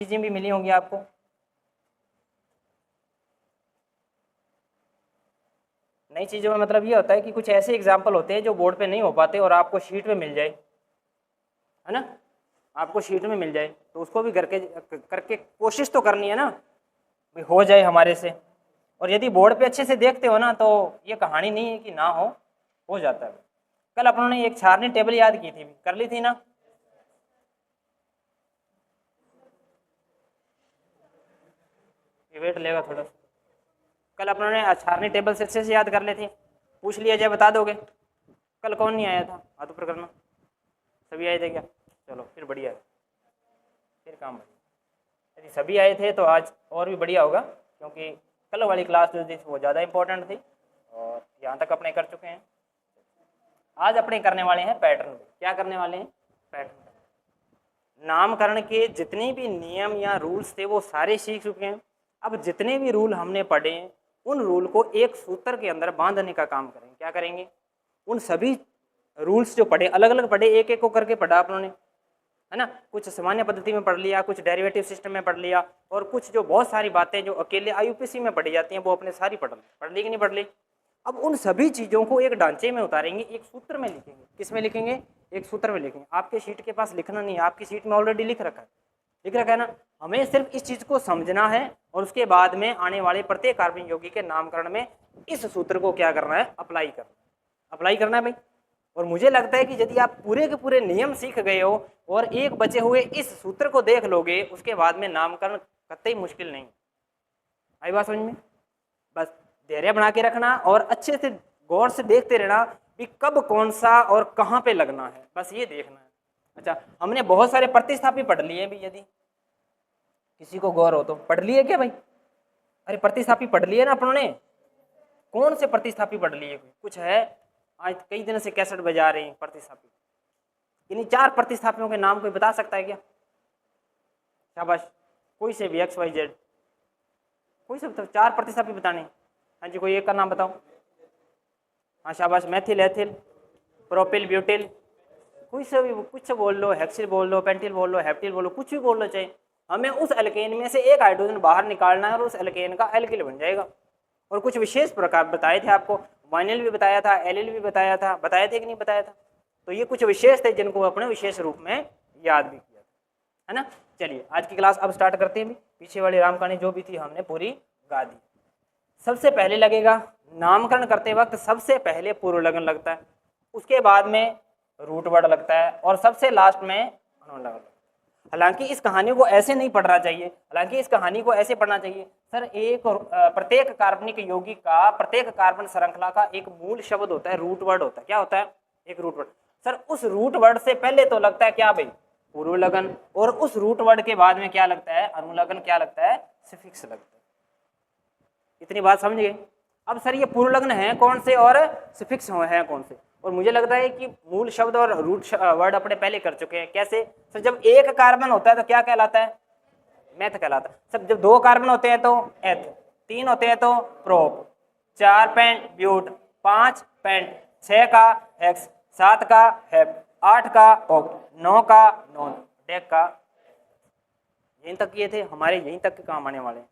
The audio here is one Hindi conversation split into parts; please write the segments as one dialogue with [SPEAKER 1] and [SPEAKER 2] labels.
[SPEAKER 1] चीज़ें भी मिली होंगी आपको। नई चीज़ों में मतलब ये होता है कि कुछ ऐसे एग्जाम्पल होते हैं जो बोर्ड पे नहीं हो पाते और आपको शीट में मिल जाए, है ना, आपको शीट में मिल जाए तो उसको भी करके कोशिश तो करनी है ना, भाई हो जाए हमारे से। और यदि बोर्ड पे अच्छे से देखते हो ना तो ये कहानी नहीं है कि ना हो जाता है। कल अपनों ने एक सारणी टेबल याद की थी, कर ली थी ना? वेट लेगा थोड़ा। कल अपनों ने सारणी टेबल से अच्छे से याद कर ली थी, पूछ लिया जाए बता दोगे? कल कौन नहीं आया था? हाथ ऊपर करना। सभी आए थे क्या? चलो फिर बढ़िया है, फिर काम बढ़िया। यदि सभी आए थे तो आज और भी बढ़िया होगा, क्योंकि कल वाली क्लास जो थी वो ज़्यादा इंपॉर्टेंट थी और यहाँ तक अपने कर चुके हैं। आज अपने करने वाले हैं पैटर्न। क्या करने वाले हैं? पैटर्न। नामकरण के जितने भी नियम या रूल्स थे वो सारे सीख चुके हैं। अब जितने भी रूल हमने पढ़े हैं उन रूल को एक सूत्र के अंदर बांधने का काम करेंगे। क्या करेंगे? उन सभी रूल्स जो पढ़े, अलग अलग पढ़े, एक एक को करके पढ़ा आप लोगों ने, है ना। कुछ सामान्य पद्धति में पढ़ लिया, कुछ डेरिवेटिव सिस्टम में पढ़ लिया, और कुछ जो बहुत सारी बातें जो अकेले आईयूपीएससी में पढ़ी जाती हैं वो अपने सारी पढ़ ली कि नहीं पढ़ ली। अब उन सभी चीज़ों को एक ढांचे में उतारेंगे, एक सूत्र में लिखेंगे। किस में लिखेंगे? एक सूत्र में लिखेंगे। आपके शीट के पास लिखना नहीं है, आपकी शीट में ऑलरेडी लिख रखा है ना। हमें सिर्फ इस चीज़ को समझना है और उसके बाद में आने वाले प्रत्येक कार्बनिक यौगिक के नामकरण में इस सूत्र को क्या करना है? अप्लाई करना है भाई। और मुझे लगता है कि यदि आप पूरे के पूरे नियम सीख गए हो और एक बचे हुए इस सूत्र को देख लोगे, उसके बाद में नामकरण कतई मुश्किल नहीं। आई बात समझ में? बस धैर्य बना के रखना और अच्छे से गौर से देखते रहना कि कब कौन सा और कहाँ पे लगना है, बस ये देखना है। अच्छा, हमने बहुत सारे प्रतिस्थापी पढ़ लिए भी, यदि किसी को गौर हो तो। पढ़ लिए क्या भाई? अरे प्रतिस्थापी पढ़ लिए ना अपनों ने। कौन से प्रतिस्थापी पढ़ लिए? कुछ है? आज कई दिन से कैसेट बजा रहे हैं प्रतिस्थापी। इन्हीं 4 प्रतिस्थापियों के नाम कोई बता सकता है क्या? शाबाश, कोई से भी एक्स वाई जेड, कोई से 4 प्रतिस्थापी बताने। हाँ जी, कोई एक का नाम बताओ। हाँ शाबाश, मैथिल, एथिल, प्रोपिल, ब्यूटिल, कोई से भी कुछ बोल लो, हेक्सिल बोल लो, पेंटिल बोल लो, हेप्टिल बोल लो, कुछ भी बोल लो चाहिए। हमें उस एल्केन में से एक हाइड्रोजन बाहर निकालना है और उस एल्केन का एल्किल बन जाएगा। और कुछ विशेष प्रकार बताए थे आपको, वाइनिल भी बताया था, एलिल भी बताया था, बताए थे कि नहीं बताया था? तो ये कुछ विशेष थे जिनको अपने विशेष रूप में याद भी किया था, है ना। चलिए आज की क्लास अब स्टार्ट करते हैं। पीछे वाली राम कहानी जो भी थी हमने पूरी गा दी। सबसे पहले लगेगा नामकरण करते वक्त, सबसे पहले पूर्व लगन लगता है, उसके बाद में रूट वर्ड लगता है और सबसे लास्ट में अनुलग्न लगता है। हालांकि इस कहानी को ऐसे नहीं पढ़ना चाहिए, हालांकि इस कहानी को ऐसे पढ़ना चाहिए सर, एक प्रत्येक कार्बनिक यौगिक का, प्रत्येक कार्बन श्रृंखला का एक मूल शब्द होता है, रूट वर्ड होता है। क्या होता है? एक रूट वर्ड। सर उस रूट वर्ड से पहले तो लगता है क्या भाई? पूर्व लगन, और उस रूट वर्ड के बाद में क्या लगता है? अनुलग्न। क्या लगता है? सफिक्स लगता है। इतनी बात समझ गए? अब सर ये पूर्व लग्न है कौन से और सफिक्स है कौन से? और मुझे लगता है कि मूल शब्द और रूट वर्ड अपने पहले कर चुके हैं। कैसे? सर जब एक कार्बन होता है तो क्या कहलाता है? मेथ कहलाता है। सर जब 2 कार्बन होते हैं तो एथ, 3 होते हैं तो प्रोप, 4 पेंट ब्यूट, 5 पेंट, 6 का हेक्स, 7 का हेप, 8 का ऑक्ट, 9 का नॉन, डेक का। यहीं तक किए थे हमारे, यहीं तक के काम आने वाले हैं।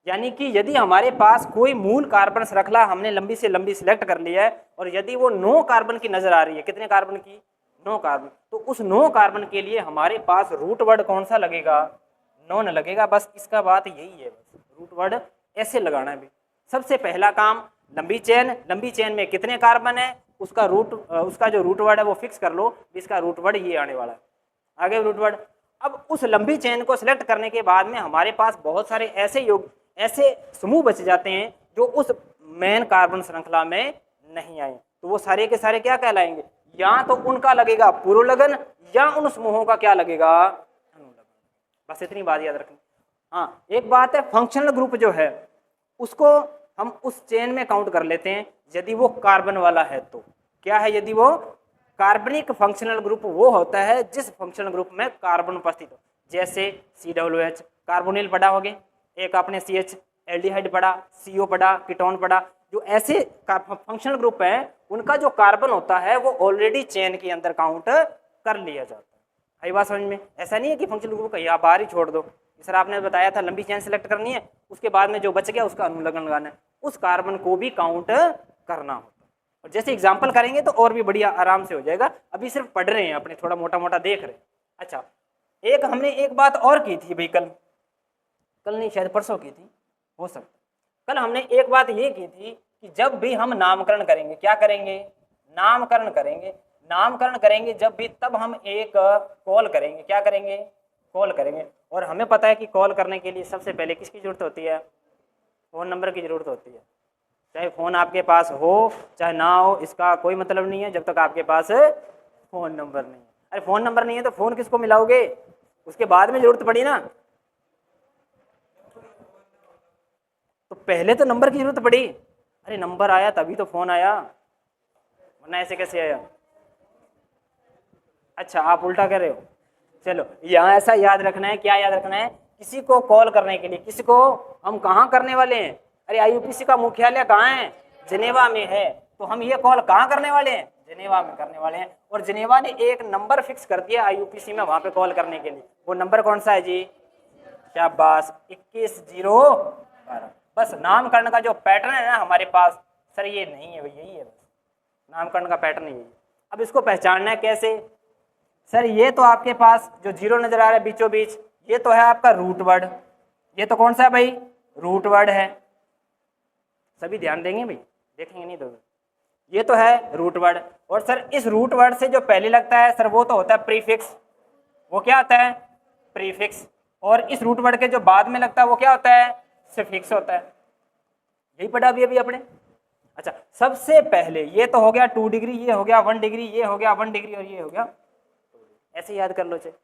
[SPEAKER 1] यानी कि यदि हमारे पास कोई मूल कार्बन श्रृंखला हमने लंबी से लंबी सिलेक्ट कर लिया है और यदि वो 9 कार्बन की नजर आ रही है, कितने कार्बन की? 9 कार्बन, तो उस 9 कार्बन के लिए हमारे पास रूट वर्ड कौन सा लगेगा? नॉन लगेगा। बस इसका बात यही है, बस रूट वर्ड ऐसे लगाना है। सबसे पहला काम लंबी चेन, लंबी चेन में कितने कार्बन है उसका उसका जो रूट वर्ड है वो फिक्स कर लो। इसका रूट वर्ड ये आने वाला है, आगे रूट वर्ड। अब उस लंबी चेन को सिलेक्ट करने के बाद में हमारे पास बहुत सारे ऐसे समूह बच जाते हैं जो उस मेन कार्बन श्रृंखला में नहीं आए, तो वो सारे के सारे क्या कहलाएंगे? या तो उनका लगेगा पूर्व लगन या उन समूहों का क्या लगेगा? अनुलग्न। बस इतनी बात याद रखनी। हाँ एक बात है, फंक्शनल ग्रुप जो है उसको हम उस चेन में काउंट कर लेते हैं यदि वो कार्बन वाला है तो। क्या है? यदि वो कार्बनिक फंक्शनल ग्रुप वो होता है जिस फंक्शनल ग्रुप में कार्बन उपस्थित हो। जैसे COOH कार्बोनिल पढ़ा होगे, एक आपने CH एल्डिहाइड पढ़ा, CO पढ़ा, कीटोन पढ़ा। जो ऐसे फंक्शनल ग्रुप है उनका जो कार्बन होता है वो ऑलरेडी चेन के अंदर काउंट कर लिया जाता आई बात समझ में? ऐसा नहीं है कि फंक्शनल ग्रुप कहीं आप बाहर ही छोड़ दो। सर आपने बताया था लंबी चेन सेलेक्ट करनी है, उसके बाद में जो बच गया उसका अनुलग्न लगाना है, उस कार्बन को भी काउंट करना होता है। और जैसे एग्जाम्पल करेंगे तो और भी बढ़िया आराम से हो जाएगा। अभी सिर्फ पढ़ रहे हैं अपने, थोड़ा मोटा मोटा देख रहे हैं। अच्छा, एक हमने एक बात और की थी भाई, कल नहीं शायद परसों की थी, हो सकता। कल हमने एक बात ये की थी कि जब भी हम नामकरण करेंगे, क्या करेंगे? नामकरण करेंगे। नामकरण करेंगे जब भी, तब हम एक कॉल करेंगे। क्या करेंगे? कॉल करेंगे। और हमें पता है कि कॉल करने के लिए सबसे पहले किसकी जरूरत होती है? फ़ोन नंबर की जरूरत होती है। चाहे फ़ोन आपके पास हो चाहे ना हो, इसका कोई मतलब नहीं है जब तक आपके पास फ़ोन नंबर नहीं है। अरे फ़ोन नंबर नहीं है तो फ़ोन किसको मिलाओगे? उसके बाद में जरूरत पड़ी ना, तो पहले तो नंबर की जरूरत पड़ी। अरे नंबर आया तभी तो फ़ोन आया, वरना ऐसे कैसे आया? अच्छा, आप उल्टा कर रहे हो। चलो, यहाँ ऐसा याद रखना है। क्या याद रखना है? किसी को कॉल करने के लिए, किसी को हम कहाँ करने वाले हैं? अरे आईयूपीसी का मुख्यालय कहाँ है? जिनेवा में है। तो हम ये कॉल कहाँ करने वाले हैं? जिनेवा में करने वाले हैं। और जिनेवा ने एक नंबर फिक्स कर दिया आईयूपीसी में वहां पे कॉल करने के लिए। वो नंबर कौन सा है जी? शाबाश, 21,012। बस नामकरण का जो पैटर्न है ना हमारे पास, सर ये नहीं है, यही है बस नामकरण का पैटर्न यही है। अब इसको पहचानना है कैसे? सर ये तो आपके पास जो जीरो नजर आ रहा है बीचों बीच, ये तो है आपका रूट वर्ड। ये तो कौन सा है भाई? रूट वर्ड है। सभी ध्यान देंगे भाई, देखेंगे नहीं तो। ये तो है रूट वर्ड। और सर इस रूट वर्ड से जो पहले लगता है सर वो तो होता है प्रीफिक्स। वो क्या होता है? प्रीफिक्स। और इस रूट वर्ड के जो बाद में लगता है वो क्या होता है? सफिक्स होता है। यही पढ़ा अभी अपने। अच्छा, सबसे पहले ये तो हो गया 2 डिग्री, ये हो गया 1 डिग्री, ये हो गया 1 डिग्री और ये हो गया, ऐसे याद कर लो। चाहिए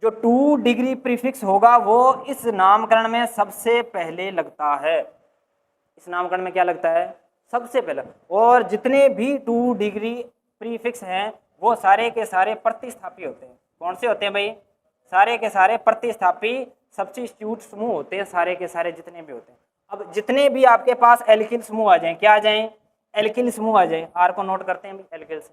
[SPEAKER 1] जो 2 डिग्री प्रीफिक्स होगा वो इस नामकरण में सबसे पहले लगता है। इस नामकरण में क्या लगता है? सबसे पहले। और जितने भी 2 डिग्री प्रीफिक्स हैं वो सारे के सारे प्रतिस्थापी होते हैं। कौन से होते हैं भाई? सारे के सारे प्रतिस्थापी सब्स्टिट्यूट समूह होते हैं, सारे के सारे जितने भी होते हैं। अब जितने भी आपके पास एल्किल समूह आ जाएं, क्या आ जाएं? एल्किल समूह आ जाए। आर को नोट करते हैं भाई, एल्किल से,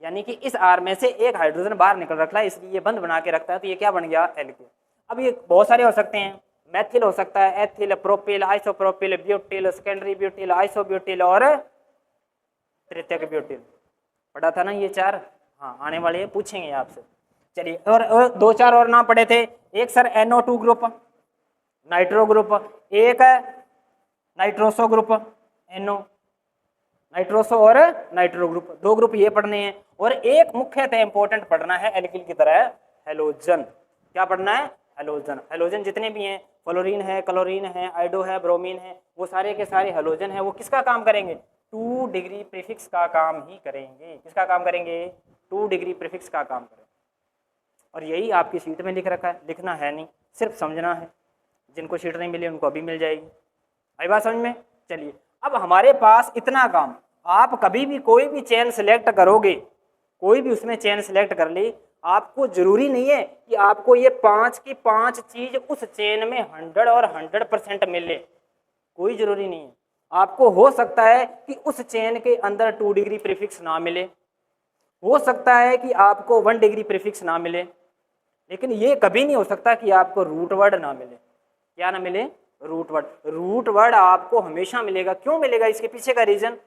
[SPEAKER 1] यानी कि इस आर में से एक हाइड्रोजन बाहर निकल रखा है इसलिए ये बंद बना के रखता है, तो ये क्या बन गया? एल्किल। अब ये बहुत सारे हो सकते हैं, मैथिल हो सकता है, ethyl, propyl, isopropyl, butyl, secondary butyl, isobutyl और तृतीयक ब्यूटिल। पढ़ा था ना ये 4? हाँ, आने वाले पूछेंगे आपसे। चलिए, और 2-4 और नाम पढ़े थे। एक sir NO2 group, nitro group, एक नाइट्रोसो ग्रुप, NO नाइट्रोसो और नाइट्रो ग्रुप, 2 ग्रुप ये पढ़ने हैं। और एक मुख्यतः इंपॉर्टेंट पढ़ना है एल्किल की तरह, हेलोजन। क्या पढ़ना है? हेलोजन। हेलोजन जितने भी हैं, फ्लोरीन है, क्लोरीन है, आइडो है, ब्रोमीन है, वो सारे के सारे हेलोजन है। वो किसका काम करेंगे? 2 डिग्री प्रीफिक्स का काम ही करेंगे। किसका काम करेंगे? 2 डिग्री प्रीफिक्स का काम करेंगे। और यही आपकी शीट में लिख रखा है, लिखना है नहीं, सिर्फ समझना है। जिनको शीट नहीं मिली उनको अभी मिल जाएगी। आई बात समझ में? चलिए, अब हमारे पास इतना काम, आप कभी भी कोई भी चेन सिलेक्ट करोगे, कोई भी उसमें चेन सिलेक्ट कर ली, आपको जरूरी नहीं है कि आपको ये 5 की 5 चीज उस चेन में 100 और 100% मिले, कोई जरूरी नहीं है। आपको हो सकता है कि उस चेन के अंदर 2 डिग्री प्रीफिक्स ना मिले, हो सकता है कि आपको 1 डिग्री प्रीफिक्स ना मिले, लेकिन ये कभी नहीं हो सकता कि आपको रूट वर्ड ना मिले। क्या ना मिले? Root word. रूट वर्ड आपको हमेशा मिलेगा। क्यों मिलेगा? इसके पीछे का रीजन,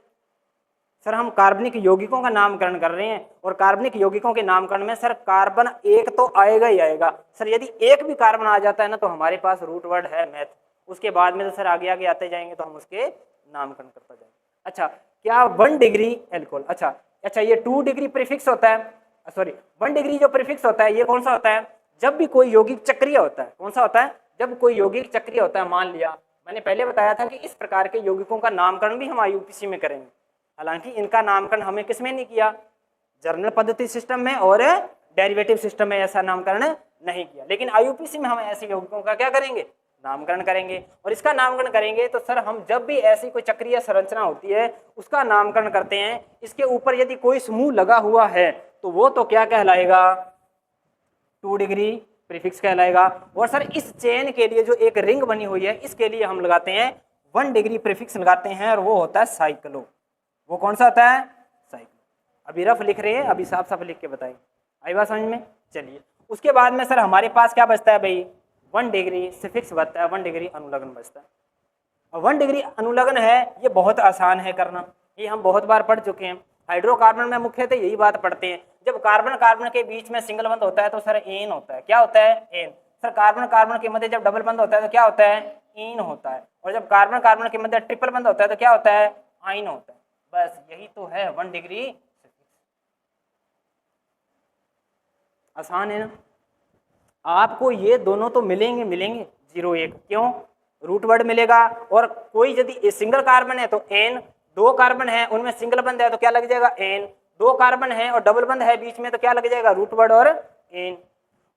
[SPEAKER 1] सर हम कार्बनिक यौगिकों का नामकरण कर रहे हैं और कार्बनिक यौगिकों के नामकरण में सर कार्बन एक तो आएगा ही आएगा। सर यदि एक भी कार्बन आ जाता है ना तो हमारे पास रूट वर्ड है मैथ। उसके बाद में तो सर आगे आगे आते जाएंगे तो हम उसके नामकरण करता जाएंगे। अच्छा, क्या 1 डिग्री एल्कोहल, अच्छा ये 2 डिग्री प्रीफिक्स होता है, सॉरी 1 डिग्री जो प्रीफिक्स होता है ये कौन सा होता है? जब भी कोई यौगिक चक्रीय होता है। कौन सा होता है? जब कोई यौगिक चक्रीय होता है। मान लिया, मैंने पहले बताया था कि इस प्रकार के यौगिकों का नामकरण भी हम आईयूपीसी में करेंगे। हालांकि इनका नामकरण हमें किसमें नहीं किया? जर्नल पद्धति सिस्टम में और डेरिवेटिव सिस्टम में ऐसा नामकरण नहीं किया, लेकिन आईयूपीसी में हम ऐसे यौगिकों का क्या करेंगे? नामकरण करेंगे। और इसका नामकरण करेंगे तो सर हम जब भी ऐसी कोई चक्रीय संरचना होती है उसका नामकरण करते हैं। इसके ऊपर यदि कोई समूह लगा हुआ है तो वो तो क्या कहलाएगा? 2 डिग्री प्रीफिक्स कहलाएगा। और सर इस चेन के लिए जो एक रिंग बनी हुई है इसके लिए हम लगाते हैं 1 डिग्री प्रीफिक्स लगाते हैं और वो होता है साइक्लो। वो कौन सा होता है? साइक्लो। अभी रफ लिख रहे हैं, अभी साफ साफ लिख के बताएं। आई बात समझ में। चलिए उसके बाद में सर हमारे पास क्या बचता है भाई, 1 डिग्री सफिक्स बचता है, 1 डिग्री अनुलग्न बचता है। और 1 डिग्री अनुलग्न है, ये बहुत आसान है करना, ये हम बहुत बार पढ़ चुके हैं। हाइड्रोकार्बन में मुख्यतः यही बात पढ़ते हैं, जब कार्बन कार्बन के बीच में सिंगल बंध होता है तो सर एन होता है। क्या होता है? एन। सर कार्बन कार्बन के मध्य जब डबल बंध होता है तो क्या होता है? इन होता है। और जब कार्बन कार्बन के मध्य ट्रिपल बंध होता है तो क्या होता है? आइन होता है। बस यही तो है 1 डिग्री। आसान है ना। आपको ये दोनों तो मिलेंगे 0 1, क्यों? रूट वर्ड मिलेगा। और कोई यदि सिंगल कार्बन है तो एन, 2 कार्बन है उनमें सिंगल बंध है तो क्या लग जाएगा? एन। 2 कार्बन है और डबल बंध है बीच में तो क्या लग जाएगा? रूट वर्ड और एन।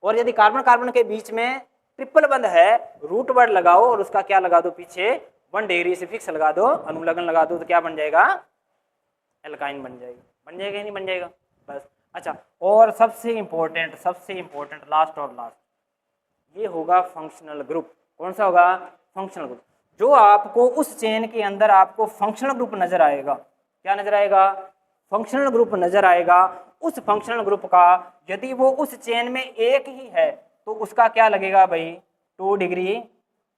[SPEAKER 1] और यदि कार्बन कार्बन के बीच में ट्रिपल बंध है, रूट वर्ड लगाओ और उसका क्या लगा दो पीछे? 1 डिग्री सफिक्स लगा दो, अनुलग्न लगा दो, तो क्या बन जाएगा? एल्काइन बन जाएगा। बन जाएगा या नहीं बन जाएगा? बस। अच्छा, और सबसे इंपॉर्टेंट लास्ट और लास्ट, ये होगा फंक्शनल ग्रुप। कौन सा होगा? Functional group. जो आपको उस चेन के अंदर आपको फंक्शनल ग्रुप नजर आएगा, क्या नजर आएगा? फंक्शनल ग्रुप नजर आएगा। उस फंक्शनल ग्रुप का यदि वो उस चेन में एक ही है तो उसका क्या लगेगा भाई? 2 डिग्री।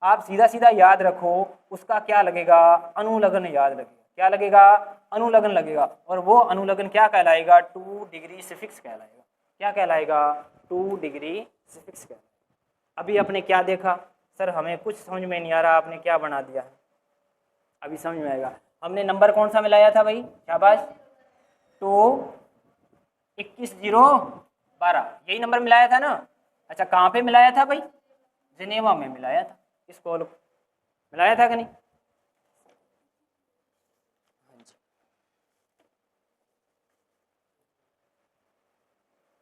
[SPEAKER 1] आप सीधा सीधा याद रखो, उसका क्या लगेगा? अनुलग्न याद लगेगा। क्या लगेगा? अनुलग्न लगेगा। और वो अनुलग्न क्या कहलाएगा? 2 डिग्री सफिक्स कहलाएगा। क्या कहलाएगा? 2 डिग्री सफिक्स कहलाएगा। अभी आपने क्या देखा? सर हमें कुछ समझ में नहीं आ रहा, आपने क्या बना दिया है? अभी समझ में आएगा। हमने नंबर कौन सा मिलाया था भाई? शाबाश, 2 21 0 12, यही नंबर मिलाया था ना? अच्छा, कहाँ पे मिलाया था भाई? जिनेवा में मिलाया था। इस कॉल को मिलाया था कि नहीं?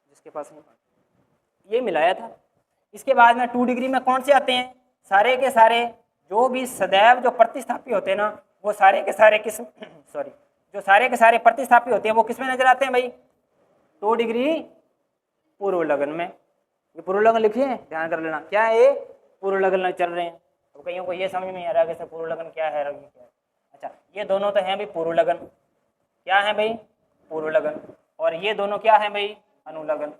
[SPEAKER 1] जिसके पास नहीं, ये मिलाया था। इसके बाद में 2 डिग्री में कौन से आते हैं? सारे के सारे जो भी सदैव जो प्रतिस्थापी होते हैं ना, वो सारे के सारे किस सॉरी जो सारे के सारे प्रतिस्थापी होते हैं वो किस में नजर आते हैं भाई? 2 डिग्री पूर्व लगन में। ये पूर्व लगन लिखिए, ध्यान कर लेना। क्या है? पूर्व लगन चल रहे हैं। तो कईयों को ये समझ में नहीं आ रहा कि सर पूर्व लगन क्या है, क्या है। अच्छा, ये दोनों तो हैं भाई पूर्व लगन। क्या है भाई? पूर्व लगन। और ये दोनों क्या है भाई? अनुलग्न।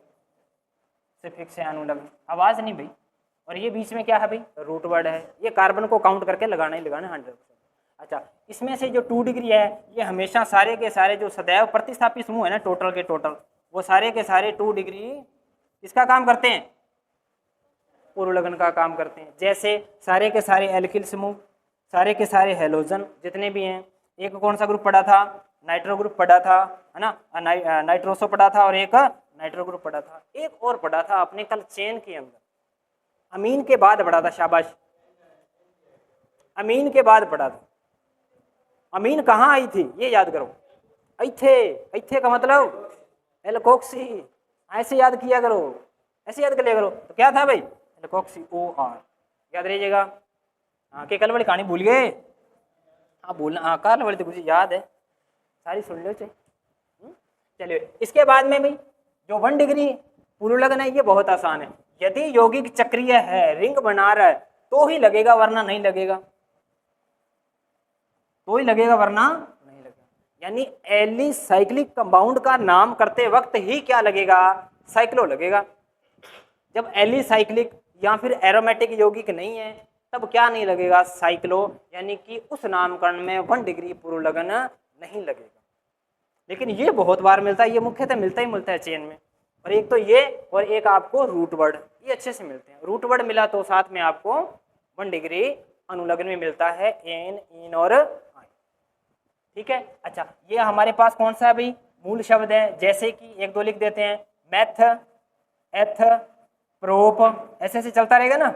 [SPEAKER 1] सफिक्स है अनुलग्न। आवाज नहीं भाई। और ये बीच में क्या है भाई? रूट वर्ड है। ये कार्बन को काउंट करके लगाना ही लगाना 100%। अच्छा, इसमें से जो 2 डिग्री है ये हमेशा सारे के सारे जो सदैव प्रतिस्थापी समूह है ना, टोटल के टोटल, वो सारे के सारे 2 डिग्री इसका काम करते हैं, पूर्व लगन का काम करते हैं। जैसे सारे के सारे एल्किल समूह, सारे के सारे हेलोजन जितने भी हैं। एक कौन सा ग्रुप पढ़ा था? नाइट्रो ग्रुप पढ़ा था, है ना? नाइट्रोसो पढ़ा था और एक नाइट्रो ग्रुप पढ़ा था। एक और पढ़ा था अपने कल चेन के अंदर, अमीन के बाद पढ़ा था। शाबाश, अमीन के बाद पढ़ा था। अमीन कहाँ आई थी ये याद करो। इथे, इथे का मतलब एल्कोक्सी। ऐसे याद किया करो, ऐसे याद कर लिया करो। तो क्या था भाई? Alkoxy OR। याद रहिएगा। हाँ, के कल वाली कहानी भूल गए? हाँ बोलना, हाँ कल वाली तो कुछ याद है, सारी सुन लो चाहिए। चलिए, इसके बाद में भाई जो 1 डिग्री पूर्व लगन है ये बहुत आसान है। यदि यौगिक चक्रीय है, रिंग बना रहा है तो ही लगेगा, वरना नहीं लगेगा। तो ही लगेगा वरना नहीं लगेगा। यानी एलिसाइक्लिक कंपाउंड का नाम करते वक्त ही क्या लगेगा? साइक्लो लगेगा। जब एलिसाइक्लिक या फिर एरोमेटिक यौगिक नहीं है तब क्या नहीं लगेगा? साइक्लो। यानी कि उस नामकरण में 1 डिग्री पूर्व लगन नहीं लगेगा। लेकिन ये बहुत बार मिलता है, ये मुख्यतः मिलता है चेन में। और एक तो ये, और एक आपको रूट वर्ड, ये अच्छे से मिलते हैं। रूट वर्ड मिला तो साथ में आपको 1 डिग्री अनुलग्न में मिलता है, एन, इन और आइन। ठीक है। अच्छा, ये हमारे पास कौन सा है भाई? मूल शब्द है। जैसे कि 1 2 लिख देते हैं, मैथ, एथ, प्रोप, ऐसे ऐसे चलता रहेगा ना,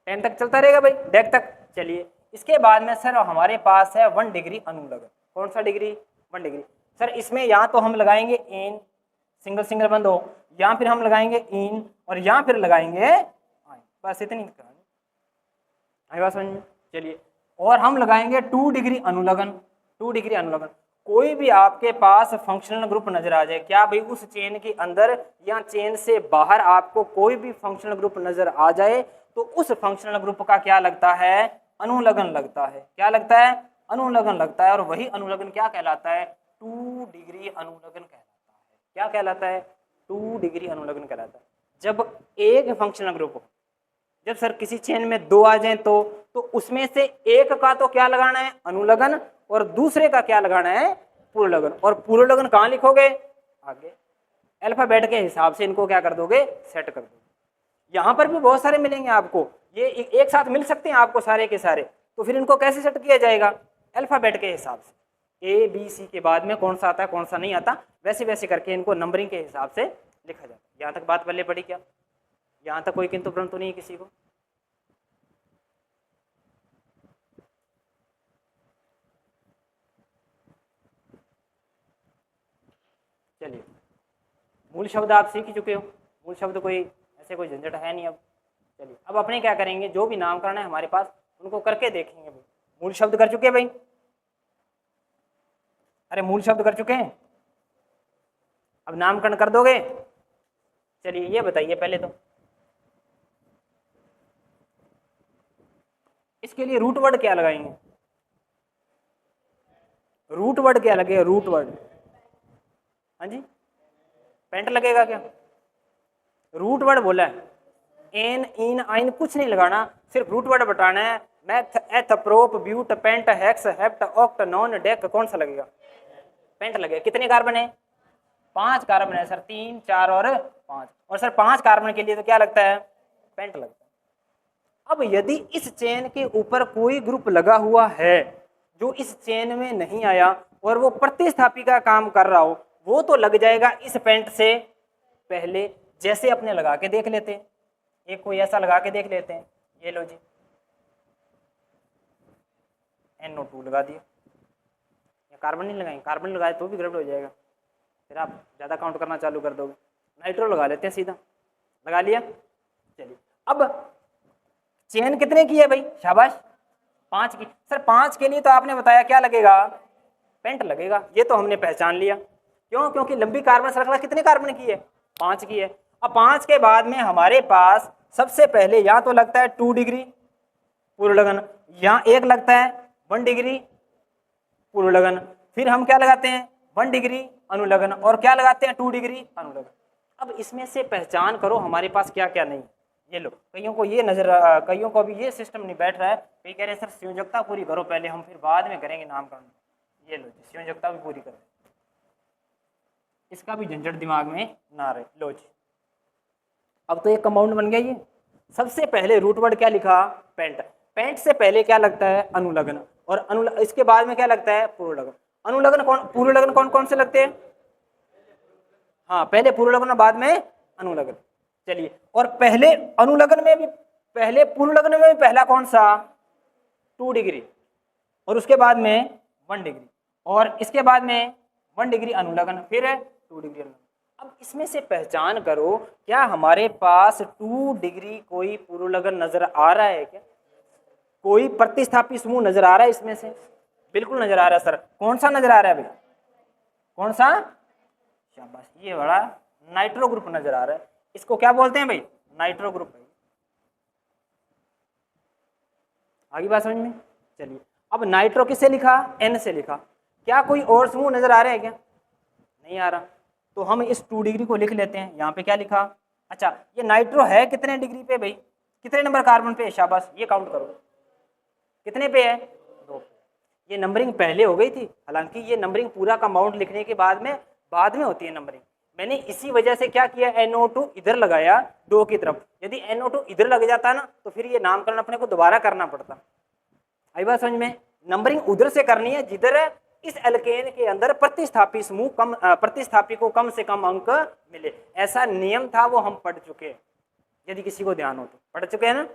[SPEAKER 1] 10 तक चलता रहेगा भाई, डेक तक। चलिए, इसके बाद में सर हमारे पास है 1 डिग्री अनुलग्न। कौन सा डिग्री? 1 डिग्री। सर इसमें या तो हम लगाएंगे इन, सिंगल सिंगल बंद हो, या फिर हम लगाएंगे इन और या फिर लगाएंगे आइन। बस इतनी कहानी आई बात समझ में। चलिए, और हम लगाएंगे 2 डिग्री अनुलग्न। 2 डिग्री अनुलग्न। कोई भी आपके पास फंक्शनल ग्रुप नजर आ जाए, क्या भाई उस चेन के अंदर या चेन से बाहर आपको कोई भी फंक्शनल ग्रुप नजर आ जाए तो उस फंक्शनल ग्रुप का क्या लगता है? अनुलग्न लगता है। क्या लगता है? अनुलग्न लगता है। और वही अनुलग्न क्या कहलाता है? 2 डिग्री अनुलग्न कहलाता है। क्या कहलाता है? 2 डिग्री अनुलग्न कहलाता है। जब एक फंक्शनल ग्रुप हो, जब सर किसी चेन में 2 आ जाए तो उसमें से एक का तो क्या लगाना है, अनुलग्न, और दूसरे का क्या लगाना है, पूर्वलग्न। और पूर्वलग्न कहाँ लिखोगे, आगे अल्फाबेट के हिसाब से इनको क्या कर दोगे, सेट कर दोगे। यहाँ पर भी बहुत सारे मिलेंगे आपको, ये एक साथ मिल सकते हैं आपको सारे के सारे, तो फिर इनको कैसे सेट किया जाएगा, अल्फाबेट के हिसाब से, ए बी सी के बाद में कौन सा आता है कौन सा नहीं आता, वैसे वैसे करके इनको नंबरिंग के हिसाब से लिखा जाता है। यहाँ तक बात पहले पड़ी क्या, यहाँ तक कोई किंतु परंतु नहीं है किसी को। चलिए, मूल शब्द आप सीख चुके हो, मूल शब्द कोई ऐसे कोई झंझट है नहीं अब। चलिए अब अपने क्या करेंगे, जो भी नामकरण है हमारे पास उनको करके देखेंगे भाई। मूल शब्द कर चुके हैं भाई, अरे मूल शब्द कर चुके हैं, अब नामकरण कर दोगे। चलिए ये बताइए पहले तो इसके लिए रूट वर्ड क्या लगाएंगे, रूट वर्ड क्या लगेगा, रूट वर्ड, हाँ जी पेंट लगेगा क्या, रूट वर्ड बोला है, एन इन आइन कुछ नहीं लगाना, सिर्फ रूट वर्ड बताना है। Meth eth prop but pent hex hept oct non dec, कौन सा लगेगा, पेंट लगेगा। कितने कार्बन है, 5 कार्बन है सर, 3 4 और 5, और सर 5 कार्बन के लिए तो क्या लगता है, पेंट लगता है। अब यदि इस चेन के ऊपर कोई ग्रुप लगा हुआ है जो इस चेन में नहीं आया और वो प्रतिस्थापी का काम कर रहा हो, वो तो लग जाएगा इस पेंट से पहले। जैसे अपने लगा के देख लेते हैं, एक कोई ऐसा लगा के देख लेते हैं, ये लो जी NO2 लगा दिया, या कार्बन नहीं लगाएंगे, कार्बन लगाए तो भी गड़बड़ हो जाएगा, फिर आप ज़्यादा काउंट करना चालू कर दोगे। नाइट्रो लगा लेते हैं, सीधा लगा लिया। चलिए अब चेन कितने की है भाई, शाबाश 5 की। सर 5 के लिए तो आपने बताया क्या लगेगा, पेंट लगेगा, ये तो हमने पहचान लिया। क्यों, क्योंकि लंबी कार्बन श्रृंखला कितने कार्बन की है, 5 की है। अब 5 के बाद में हमारे पास सबसे पहले यहाँ तो लगता है 2 डिग्री पूर्वलग्न, यहाँ एक लगता है 1 डिग्री पूर्वलग्न, फिर हम क्या लगाते हैं 1 डिग्री अनुलग्न, और क्या लगाते हैं 2 डिग्री अनुलग्न। अब इसमें से पहचान करो हमारे पास क्या क्या नहीं। ये लो, कईयों को ये नजर, कईयों को अभी ये सिस्टम नहीं बैठ रहा है, कई कह रहे हैं सर संयोजकता पूरी करो पहले, हम फिर बाद में करेंगे नामकरण। ये लो जी, संयोजकता भी पूरी करो, इसका भी झंझट दिमाग में ना रहे। लो जी, अब तो एक कंपाउंड बन गया ये। सबसे पहले रूट वर्ड क्या लिखा, पेंट, पेंट से पहले क्या लगता है अनुलग्न, और इसके बाद में क्या लगता है पूर्वलग्न। अनुलग्न कौन, पूर्वलग्न कौन कौन से लगते हैं, हाँ पहले पूर्वलग्न बाद में अनुलग्न। चलिए, और पहले अनुलग्न में भी, पहले पूर्वलग्न में भी पहला कौन सा 2 डिग्री, और उसके बाद में 1 डिग्री, और इसके बाद में 1 डिग्री अनुलग्न, फिर 2 डिग्री अनुलग्न। अब इसमें से पहचान करो क्या हमारे पास 2 डिग्री कोई पूर्वलग्न नजर आ रहा है क्या, कोई प्रतिस्थापी समूह नजर आ रहा है इसमें से, बिल्कुल नजर आ रहा है सर। कौन सा नजर आ रहा है भाई, कौन सा, शाबाश, ये बड़ा नाइट्रो ग्रुप नजर आ रहा है। इसको क्या बोलते हैं भाई, नाइट्रो ग्रुप है। आगे बात समझ में। चलिए, अब नाइट्रो किससे लिखा, N से लिखा। क्या कोई और समूह नजर आ रहा है क्या, नहीं आ रहा, तो हम इस 2 डिग्री को लिख लेते हैं। यहाँ पे क्या लिखा, अच्छा ये नाइट्रो है कितने डिग्री पे भाई, कितने नंबर कार्बन पे, शाबाश, ये काउंट करो कितने पे है, 2। ये नंबरिंग पहले हो गई थी, हालांकि ये नंबरिंग पूरा कंपाउंड लिखने के बाद में होती है नंबरिंग। मैंने इसी वजह से क्या किया, NO2 इधर लगाया 2 की तरफ। यदि NO2 इधर लग जाता ना तो फिर ये नामकरण अपने को दोबारा करना पड़ता। आई बात समझ में। नंबरिंग उधर से करनी है जिधर इस एल्केन के अंदर प्रतिस्थापी समूह कम, प्रतिस्थापी को कम से कम अंक मिले। ऐसा नियम था, वो हम पढ़ चुके हैं, यदि किसी को ध्यान हो तो पढ़ चुके हैं ना।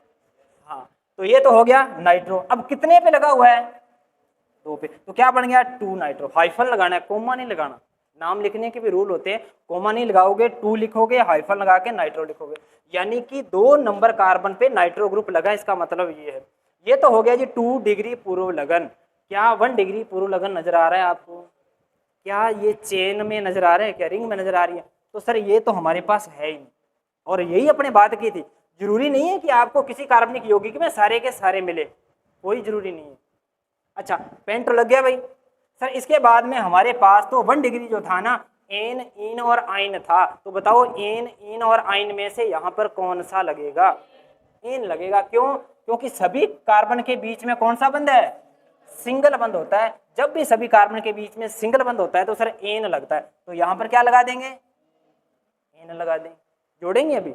[SPEAKER 1] हाँ, तो ये तो हो गया नाइट्रो। अब कितने पे लगा हुआ है, 2 पे, तो क्या बन गया 2 नाइट्रो। हाइफन लगाना है, कोमा नहीं लगाना। नाम लिखने के भी रूल होते हैं, कोमा नहीं लगाओगे, 2 लिखोगे, हाइफन लगा के नाइट्रो लिखोगे, यानी कि 2 नंबर कार्बन पे नाइट्रो ग्रुप लगा। इसका मतलब ये है। ये तो हो गया जी 2 डिग्री पूर्वलग्न। क्या 1 डिग्री पूर्वलग्न नजर आ रहा है आपको, क्या ये चेन में नजर आ रहा है, क्या रिंग में नजर आ रही है, तो सर ये तो हमारे पास है ही नहीं। और यही अपने बात की थी, जरूरी नहीं है कि आपको किसी कार्बनिक यौगिक में सारे के सारे मिले, कोई जरूरी नहीं है। अच्छा, पेंट लग गया भाई। सर इसके बाद में हमारे पास तो 1 डिग्री जो था ना, एन, इन और आइन था, तो बताओ एन, इन और आइन में से यहाँ पर कौन सा लगेगा? एन लगेगा। क्यों? क्योंकि सभी कार्बन के बीच में कौन सा बंध है? सिंगल बंध होता है। जब भी सभी कार्बन के बीच में सिंगल बंध होता है तो सर एन लगता है। तो यहाँ पर क्या लगा देंगे? एन लगा देंगे। जोड़ेंगे अभी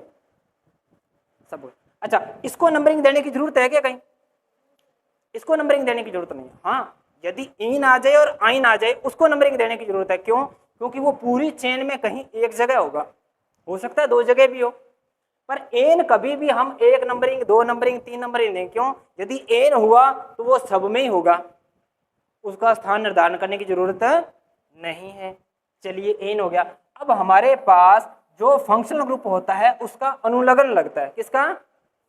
[SPEAKER 1] सब। अच्छा, इसको नंबरिंग देने की जरूरत है क्या कहीं? इसको नंबरिंग देने की जरूरत नहीं। हाँ, यदि इन आ जाए और आइन आ जाए उसको नंबरिंग देने की जरूरत है। क्यों? क्योंकि वो पूरी चेन में कहीं एक जगह होगा, हो सकता है दो जगह भी हो, पर एन कभी भी हम एक नंबरिंग, दो नंबरिंग, तीन नंबरिंग नहीं। क्यों? यदि एन हुआ तो वो सब में ही होगा, उसका स्थान निर्धारण करने की जरूरत नहीं है। चलिए, एन हो गया। अब हमारे पास जो फंक्शनल ग्रुप होता है उसका अनुलग्न लगता है। किसका?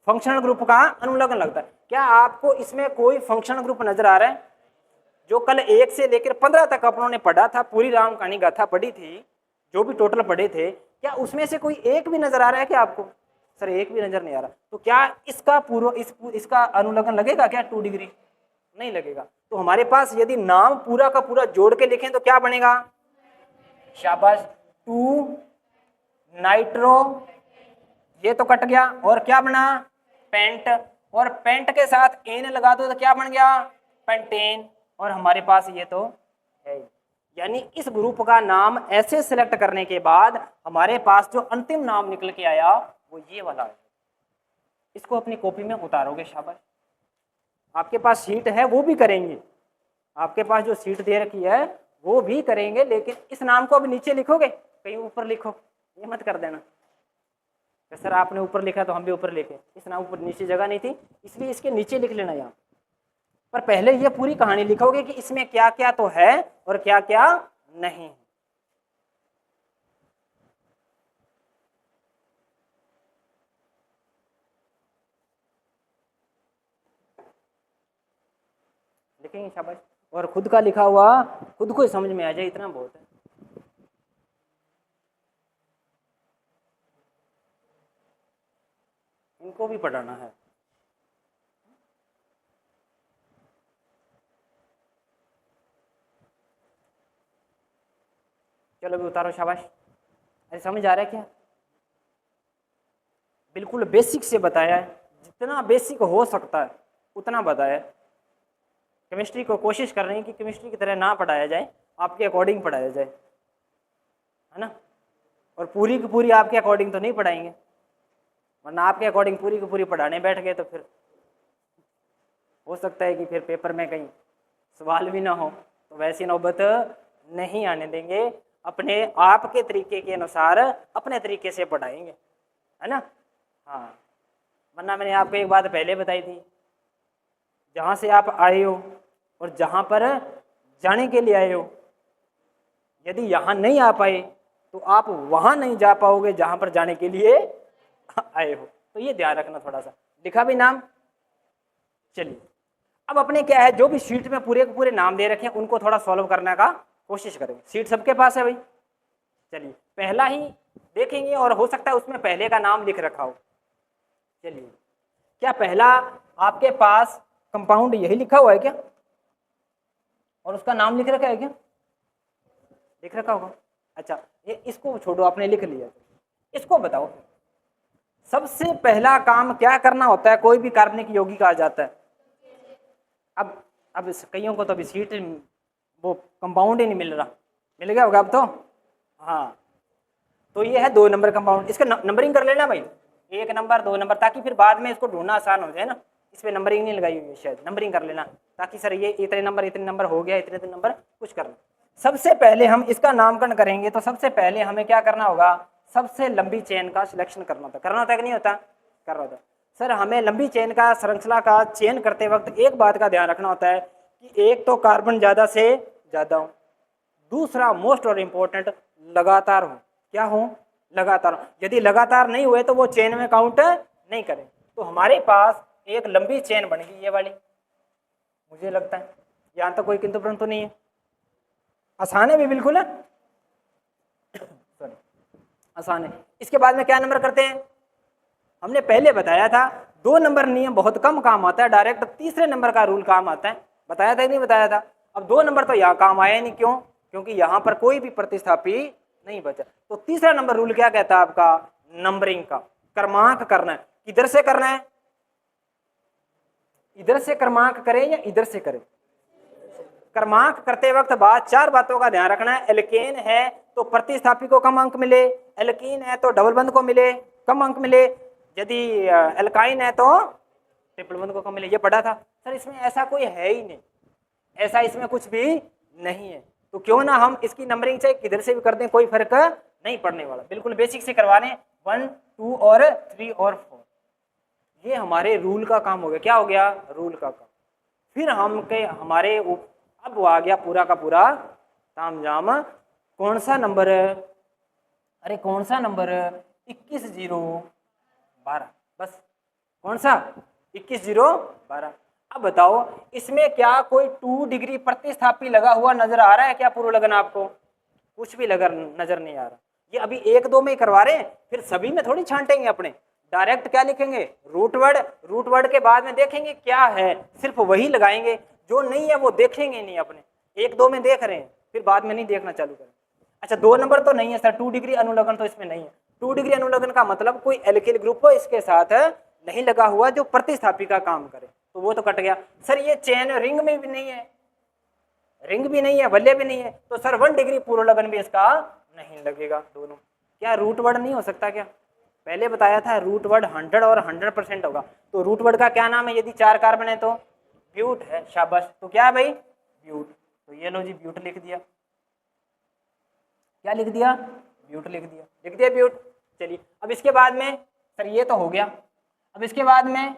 [SPEAKER 1] फंक्शनल ग्रुप का अनुलग्न लगता है। क्या आपको इसमें कोई फंक्शनल ग्रुप नजर आ रहा है? जो कल 1 से लेकर 15 तक अपनों ने पढ़ा था, पूरी राम कहानी गाथा पढ़ी थी, जो भी टोटल पढ़े थे, क्या उसमें से कोई एक भी नजर आ रहा है क्या आपको? सर एक भी नजर नहीं आ रहा। तो क्या इसका इसका अनुलग्न लगेगा क्या 2 डिग्री? नहीं लगेगा। तो हमारे पास यदि नाम पूरा का पूरा जोड़ के लिखें तो क्या बनेगा? शाबाश, 2 नाइट्रो, ये तो कट गया, और क्या बना? पेंट, और पेंट के साथ एन लगा दो तो क्या बन गया? पेंटेन। और हमारे पास ये तो है। यानी इस ग्रुप का नाम ऐसे सिलेक्ट करने के बाद हमारे पास जो अंतिम नाम निकल के आया वो ये वाला है। इसको अपनी कॉपी में उतारोगे। शाबाश, आपके पास शीट है वो भी करेंगे, आपके पास जो शीट दे रखी है वो भी करेंगे, लेकिन इस नाम को अभी नीचे लिखोगे, कहीं ऊपर लिखो, ये मत कर देना। सर आपने ऊपर लिखा तो हम भी ऊपर लिखे, इस नाम ऊपर नीचे जगह नहीं थी इसलिए इसके नीचे लिख लेना यहाँ। पर पहले ये पूरी कहानी लिखोगे कि इसमें क्या क्या तो है और क्या क्या नहीं है। लिखेंगे। शाबाश। और खुद का लिखा हुआ खुद को ही समझ में आ जाए, इतना बहुत है। इनको भी पढ़ाना है। चलो अभी उतारो। शाबाश। अरे समझ आ रहा है क्या? बिल्कुल बेसिक से बताया है, जितना बेसिक हो सकता है उतना बताया है। केमिस्ट्री को कोशिश कर रहे हैं कि केमिस्ट्री की तरह ना पढ़ाया जाए, आपके अकॉर्डिंग पढ़ाया जाए, है ना। और पूरी की पूरी आपके अकॉर्डिंग तो नहीं पढ़ाएंगे, वरना आपके अकॉर्डिंग पूरी की पूरी पढ़ाने बैठ गए तो फिर हो सकता है कि फिर पेपर में कहीं सवाल भी ना हो, तो वैसी नौबत नहीं आने देंगे। अपने आप के तरीके के अनुसार अपने तरीके से पढ़ाएंगे, है ना। हाँ, वरना मैंने आपको एक बात पहले बताई थी, जहाँ से आप आए हो और जहाँ पर जाने के लिए आए हो, यदि यहाँ नहीं आ पाए तो आप वहाँ नहीं जा पाओगे जहाँ पर जाने के लिए आए हो। तो ये ध्यान रखना थोड़ा सा। लिखा भी नाम? चलिए, अब अपने क्या है, जो भी शीट में पूरे के पूरे नाम दे रखे हैं उनको थोड़ा सॉल्व करने का कोशिश करेंगे। शीट सबके पास है भाई? चलिए, पहला ही देखेंगे और हो सकता है उसमें पहले का नाम लिख रखा हो। चलिए, क्या पहला आपके पास कंपाउंड यही लिखा हुआ है क्या? और उसका नाम लिख रखा है क्या? लिख रखा होगा। अच्छा, ये इसको छोड़ो, आपने लिख लिया। इसको बताओ, सबसे पहला काम क्या करना होता है कोई भी कार्बनिक यौगिक आ जाता है? अब कईयों को तो अभी सीट वो कंपाउंड ही नहीं मिल रहा, मिल गया होगा अब तो। हाँ, तो ये है 2 नंबर कंपाउंड। इसका नंबरिंग कर लेना भाई, 1 नंबर 2 नंबर, ताकि फिर बाद में इसको ढूंढना आसान हो जाए ना। इस पर नंबरिंग नहीं लगाई हुई है, शायद नंबरिंग कर लेना, ताकि सर ये इतने नंबर हो गया, इतने नंबर कुछ करना। सबसे पहले हम इसका नामकरण करेंगे तो सबसे पहले हमें क्या करना होगा? सबसे लंबी चेन का सिलेक्शन करना होता है। करना होता है कि नहीं होता? कर रहा होता है। सर हमें लंबी चेन का, श्रृंखला का चयन करते वक्त एक बात का ध्यान रखना होता है कि एक तो कार्बन ज़्यादा से ज़्यादा हो, दूसरा मोस्ट और इम्पोर्टेंट लगातार हो। क्या हो? लगातार हो। यदि लगातार नहीं हुए तो वो चेन में काउंट नहीं करें। तो हमारे पास एक लंबी चेन बन गई ये वाली, मुझे लगता है यहाँ तो कोई किंतु परंतु नहीं है, आसान है भी, बिल्कुल है, आसान है। इसके बाद में क्या नंबर करते हैं? हमने पहले बताया था 2 नंबर नियम बहुत कम काम आता है, डायरेक्ट तीसरे नंबर का रूल काम आता है। बताया था कि नहीं बताया था? अब 2 नंबर तो यहाँ काम आया नहीं। क्यों? क्योंकि यहाँ पर कोई भी प्रतिस्थापी नहीं बचा। तो तीसरा नंबर रूल क्या कहता है आपका, नंबरिंग का, क्रमांक करना है। किधर से करना है, इधर से क्रमांक करें या इधर से करें। क्रमांक करते वक्त चार बातों का ध्यान रखना है। एल्केन है तो प्रतिस्थापी को कम अंक मिले, एल्कीन है तो डबल बंध को मिले कम अंक मिले, यदि एल्काइन है तो ट्रिपल बंध को कम मिले। ये पढ़ा था सर, इसमें ऐसा कोई है ही नहीं, ऐसा इसमें कुछ भी नहीं है। तो क्यों ना हम इसकी नंबरिंग चाहे किधर से भी कर दें, कोई फर्क नहीं पड़ने वाला, बिल्कुल बेसिक से करवा रहे हैं। 1, 2 और 3 और 4, ये हमारे रूल का काम हो गया। क्या हो गया, रूल का काम। फिर हमारे अब वो आ गया पूरा का पूरा तामझाम। कौन सा नंबर, अरे कौन सा नंबर, 21,012, बस कौन सा 21,012। अब बताओ इसमें क्या कोई 2 डिग्री प्रतिस्थापी लगा हुआ नजर आ रहा है क्या पूर्व लगन आपको, कुछ भी लगा नजर नहीं आ रहा। ये अभी 1-2 में ही करवा रहे हैं, फिर सभी में थोड़ी छांटेंगे अपने। डायरेक्ट क्या लिखेंगे, रूट वर्ड के बाद में देखेंगे क्या है, सिर्फ वही लगाएंगे, जो नहीं है वो देखेंगे नहीं अपने। 1-2 में देख रहे हैं, फिर बाद में नहीं देखना चालू करें। अच्छा 2 नंबर तो नहीं है सर, 2 डिग्री अनुलग्न तो इसमें नहीं है। 2 डिग्री अनुलग्न का मतलब कोई एल्किल ग्रुप इसके साथ नहीं लगा हुआ जो प्रतिस्थापी का काम करे, तो वो तो कट गया। सर ये चेन रिंग में भी नहीं है, रिंग भी नहीं है, वल्य भी नहीं है, तो सर 1 डिग्री पूर्व लगन भी इसका नहीं लगेगा दोनों। क्या रूट वर्ड नहीं हो सकता क्या, पहले बताया था रूट वर्ड 100 और 100% होगा। तो रूट वर्ड का क्या नाम है, यदि 4 कार्बन है तो ब्यूट है, शाबाश। तो क्या है भाई, ब्यूट। तो ये लो जी ब्यूट लिख दिया, क्या लिख दिया, ब्यूट लिख दिया ब्यूट। चलिए अब इसके बाद में सर ये तो हो गया, अब इसके बाद में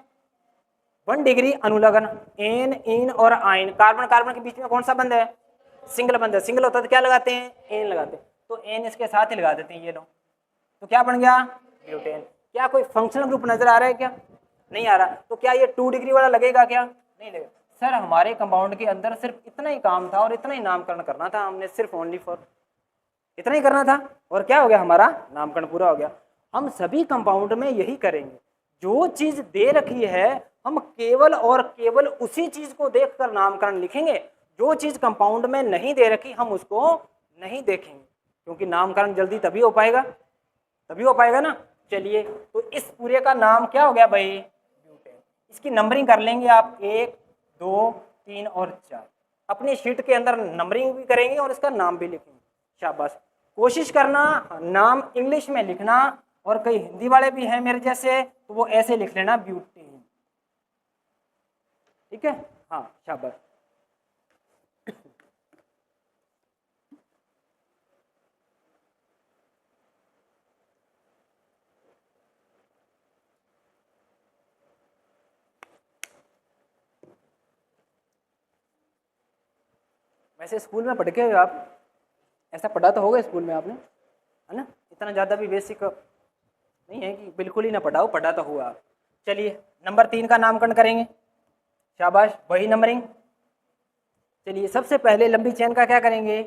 [SPEAKER 1] 1 डिग्री अनुलग्न, एन इन और आइन, कार्बन कार्बन के बीच में कौन सा बंध है, सिंगल बंध है। सिंगल होता तो क्या लगाते हैं, एन लगाते हैं, तो एन इसके साथ ही लगा देते हैं, ये लो। तो क्या बन गया, ब्यूटेन। क्या कोई फंक्शनल ग्रुप नजर आ रहा है क्या, नहीं आ रहा। तो क्या ये 2 डिग्री वाला लगेगा क्या, नहीं लगेगा। सर हमारे कंपाउंड के अंदर सिर्फ इतना ही काम था और इतना ही नामकरण करना था, हमने सिर्फ ओनली फॉर इतना ही करना था, और क्या हो गया, हमारा नामकरण पूरा हो गया। हम सभी कंपाउंड में यही करेंगे, जो चीज दे रखी है हम केवल और केवल उसी चीज को देखकर नामकरण लिखेंगे। जो चीज कंपाउंड में नहीं दे रखी हम उसको नहीं देखेंगे, क्योंकि नामकरण जल्दी तभी हो पाएगा ना। चलिए तो इस पूरे का नाम क्या हो गया भाई, ब्यूटेन। इसकी नंबरिंग कर लेंगे आप, 1, 2, 3 और 4। अपनी शीट के अंदर नंबरिंग भी करेंगे और इसका नाम भी लिखेंगे, शाबाश। कोशिश करना नाम इंग्लिश में लिखना, और कई हिंदी वाले भी हैं मेरे जैसे, तो वो ऐसे लिख लेना, ब्यूटेन, ठीक है, हाँ शाबाश। वैसे स्कूल में पढ़ के आप ऐसा पढ़ा तो होगा स्कूल में आपने, है ना, इतना ज़्यादा भी बेसिक नहीं है कि बिल्कुल ही ना पढ़ा हो, पढ़ा तो हुआ। चलिए नंबर 3 का नामकरण करेंगे, शाबाश, वही नंबरिंग। चलिए सबसे पहले लंबी चेन का क्या करेंगे,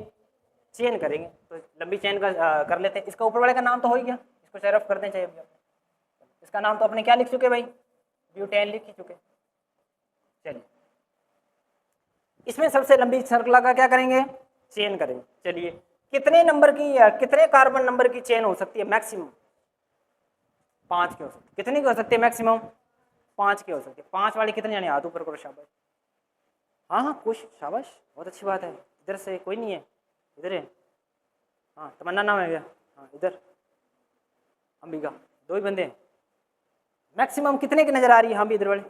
[SPEAKER 1] चेन करेंगे। तो लंबी चेन का कर लेते हैं। इसका ऊपर वाले का नाम तो हो ही गया, इसको शेरफ करते हैं चाहिए अभी। इसका नाम तो अपने क्या लिख चुके भाई, ब्यूटेन लिख चुके। चलिए इसमें सबसे लंबी श्रृंखला का क्या करेंगे, चेन करेंगे। चलिए कितने नंबर की या कितने कार्बन नंबर की चेन हो सकती है, मैक्सिमम 5 की हो सकती है। कितनी की हो सकती है, मैक्सिमम 5 की हो सकती है। 5 वाली कितने जाने, हाथ ऊपर करो, शाबाश। हाँ खुश, शाबाश, बहुत अच्छी बात है। इधर से कोई नहीं है, इधर है, हाँ तमन्ना नाम है क्या, हाँ इधर अंबिका, 2 ही बंदे हैं। मैक्सिमम कितने की नजर आ रही है, हाँ भी इधर वाले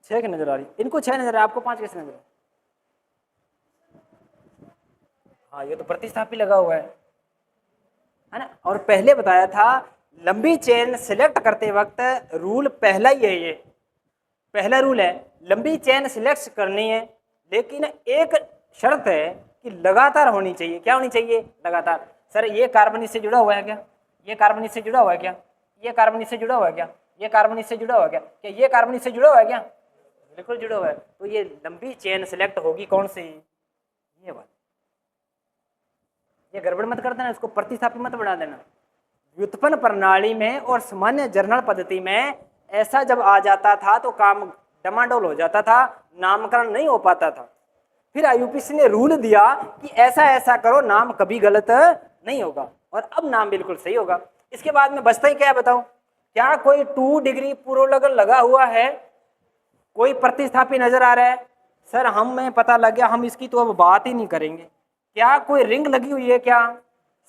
[SPEAKER 1] 6 की नजर आ रही है। इनको 6 नजर है, आपको 5 कैसे नजर है, हाँ ये तो प्रतिस्थापी लगा हुआ है ना। और पहले बताया था लंबी चेन सिलेक्ट करते वक्त रूल पहला ही है, ये पहला रूल है, लंबी चेन सिलेक्ट करनी है, लेकिन एक शर्त है कि लगातार होनी चाहिए। क्या होनी चाहिए, लगातार। सर ये कार्बन इससे जुड़ा हुआ है क्या, ये कार्बन इससे जुड़ा हुआ है क्या, ये कार्बन इससे जुड़ा हुआ है क्या, ये कार्बन इससे जुड़ा हुआ है क्या, क्या ये कार्बन इससे जुड़ा हुआ है क्या, बिल्कुल जुड़ा हुआ है। तो ये लंबी चेन सिलेक्ट होगी कौन सी, ये वाली। ये गड़बड़ मत कर देना, इसको प्रतिस्थापी मत बना देना। व्युत्पन्न प्रणाली में और सामान्य जर्नल पद्धति में ऐसा जब आ जाता था तो काम डमाडोल हो जाता था, नामकरण नहीं हो पाता था। फिर आईयूपीएसी ने रूल दिया कि ऐसा ऐसा करो, नाम कभी गलत नहीं होगा, और अब नाम बिल्कुल सही होगा। इसके बाद में बचता ही क्या है बताओ? क्या कोई 2 डिग्री पूर्वलग्न लगा हुआ है? कोई प्रतिस्थापी नजर आ रहा है? सर हमें पता लग गया, हम इसकी तो अब बात ही नहीं करेंगे। क्या कोई रिंग लगी हुई है क्या?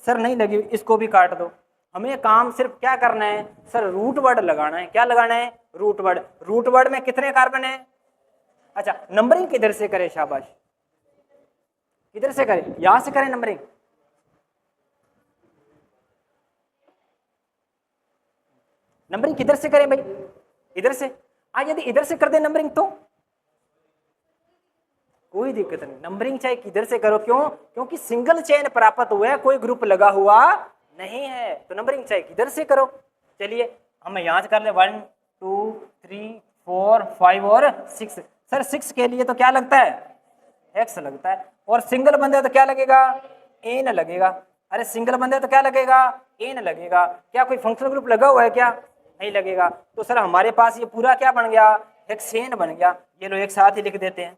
[SPEAKER 1] सर नहीं लगी हुई, इसको भी काट दो। हमें काम सिर्फ क्या करना है सर? रूट वर्ड लगाना है। क्या लगाना है? Root word. रूट वर्ड में कितने कार्बन है? अच्छा, नंबरिंग किधर से करें? शाबाश, किधर से करें? यहां से करें नंबरिंग। नंबरिंग किधर से करें भाई? इधर से। यदि इधर से कर दे नंबरिंग तो कोई दिक्कत नहीं, नंबरिंग चाहे किधर से करो। क्यों? क्योंकि सिंगल चेन प्राप्त हुआ है, कोई ग्रुप लगा हुआ नहीं है, तो नंबरिंग चाहे किधर से करो। चलिए हम यहां से कर ले 1 2 3 4 5 और 6। सर 6 के लिए तो क्या लगता है? एक्स लगता है। और सिंगल बंदे तो क्या लगेगा? एन लगेगा। अरे सिंगल बंदे तो क्या लगेगा? एन लगेगा। क्या कोई फंक्शनल ग्रुप लगा हुआ है क्या? नहीं लगेगा। तो सर हमारे पास ये पूरा क्या बन गया? हेक्सेन बन गया। ये लोग एक साथ ही लिख देते हैं।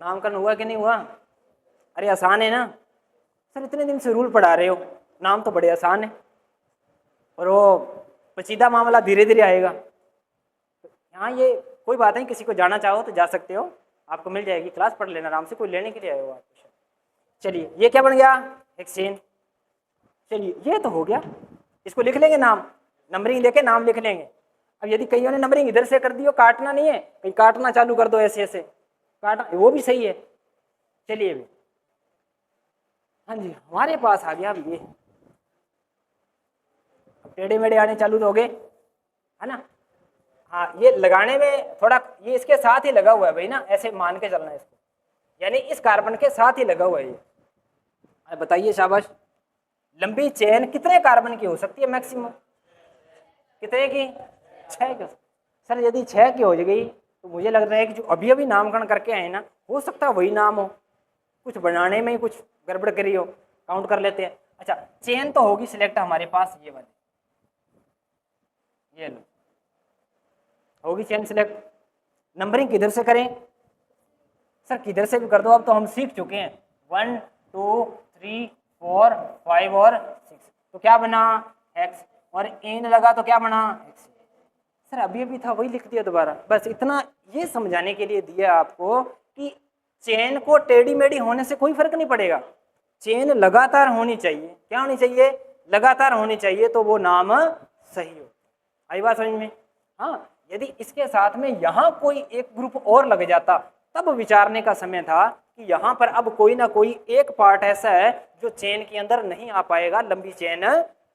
[SPEAKER 1] नामकरण हुआ कि नहीं हुआ? अरे आसान है ना सर, इतने दिन से रूल पढ़ा रहे हो, नाम तो बड़े आसान है, और वो पेचीदा मामला धीरे धीरे आएगा। यहाँ ये कोई बात नहीं, किसी को जाना चाहो तो जा सकते हो, आपको मिल जाएगी, क्लास पढ़ लेना आराम से, कोई लेने के लिए आए हो आप। चलिए ये क्या बन गया? हेक्सेन। चलिए ये तो हो गया, इसको लिख लेंगे नाम, नंबरिंग देके नाम लिख लेंगे। अब यदि कईयों ने नंबरिंग इधर से कर दी हो, काटना नहीं है, कहीं काटना चालू कर दो ऐसे ऐसे काटना, वो भी सही है। चलिए भी, हाँ जी हमारे पास आ गया अब ये, अब टेढ़े मेढ़े आने चालू तो हो गए है ना। हाँ ये लगाने में थोड़ा, ये इसके साथ ही लगा हुआ है भाई ना, ऐसे मान के चलना है इसको, यानी इस कार्बन के साथ ही लगा हुआ है ये। बताइए शाबाश, लंबी चेन कितने कार्बन की हो सकती है मैक्सिमम? कितने की? 6 की। सर यदि 6 की हो गई तो मुझे लग रहा है कि जो अभी अभी नामकरण करके आए ना, हो सकता है वही नाम हो, कुछ बनाने में ही कुछ गड़बड़ करी हो, काउंट कर लेते हैं। अच्छा चेन तो होगी सिलेक्ट हमारे पास, ये वाली, ये लो होगी चेन सिलेक्ट। नंबरिंग किधर से करें? सर किधर से भी कर दो, अब तो हम सीख चुके हैं। 1 2 3 4 5 और 6, तो क्या बना? एक्स, और एन लगा तो क्या बना? एक्स। सर अभी अभी था वही लिख दिया दोबारा, बस इतना ये समझाने के लिए दिया आपको कि चेन को टेढ़ी मेढ़ी होने से कोई फर्क नहीं पड़ेगा, चेन लगातार होनी चाहिए। क्या होनी चाहिए? लगातार होनी चाहिए, तो वो नाम सही हो। आई बात समझ में? हाँ यदि इसके साथ में यहाँ कोई एक ग्रुप और लग जाता, तब विचारने का समय था कि यहाँ पर अब कोई ना कोई एक पार्ट ऐसा है जो चेन के अंदर नहीं आ पाएगा, लंबी चेन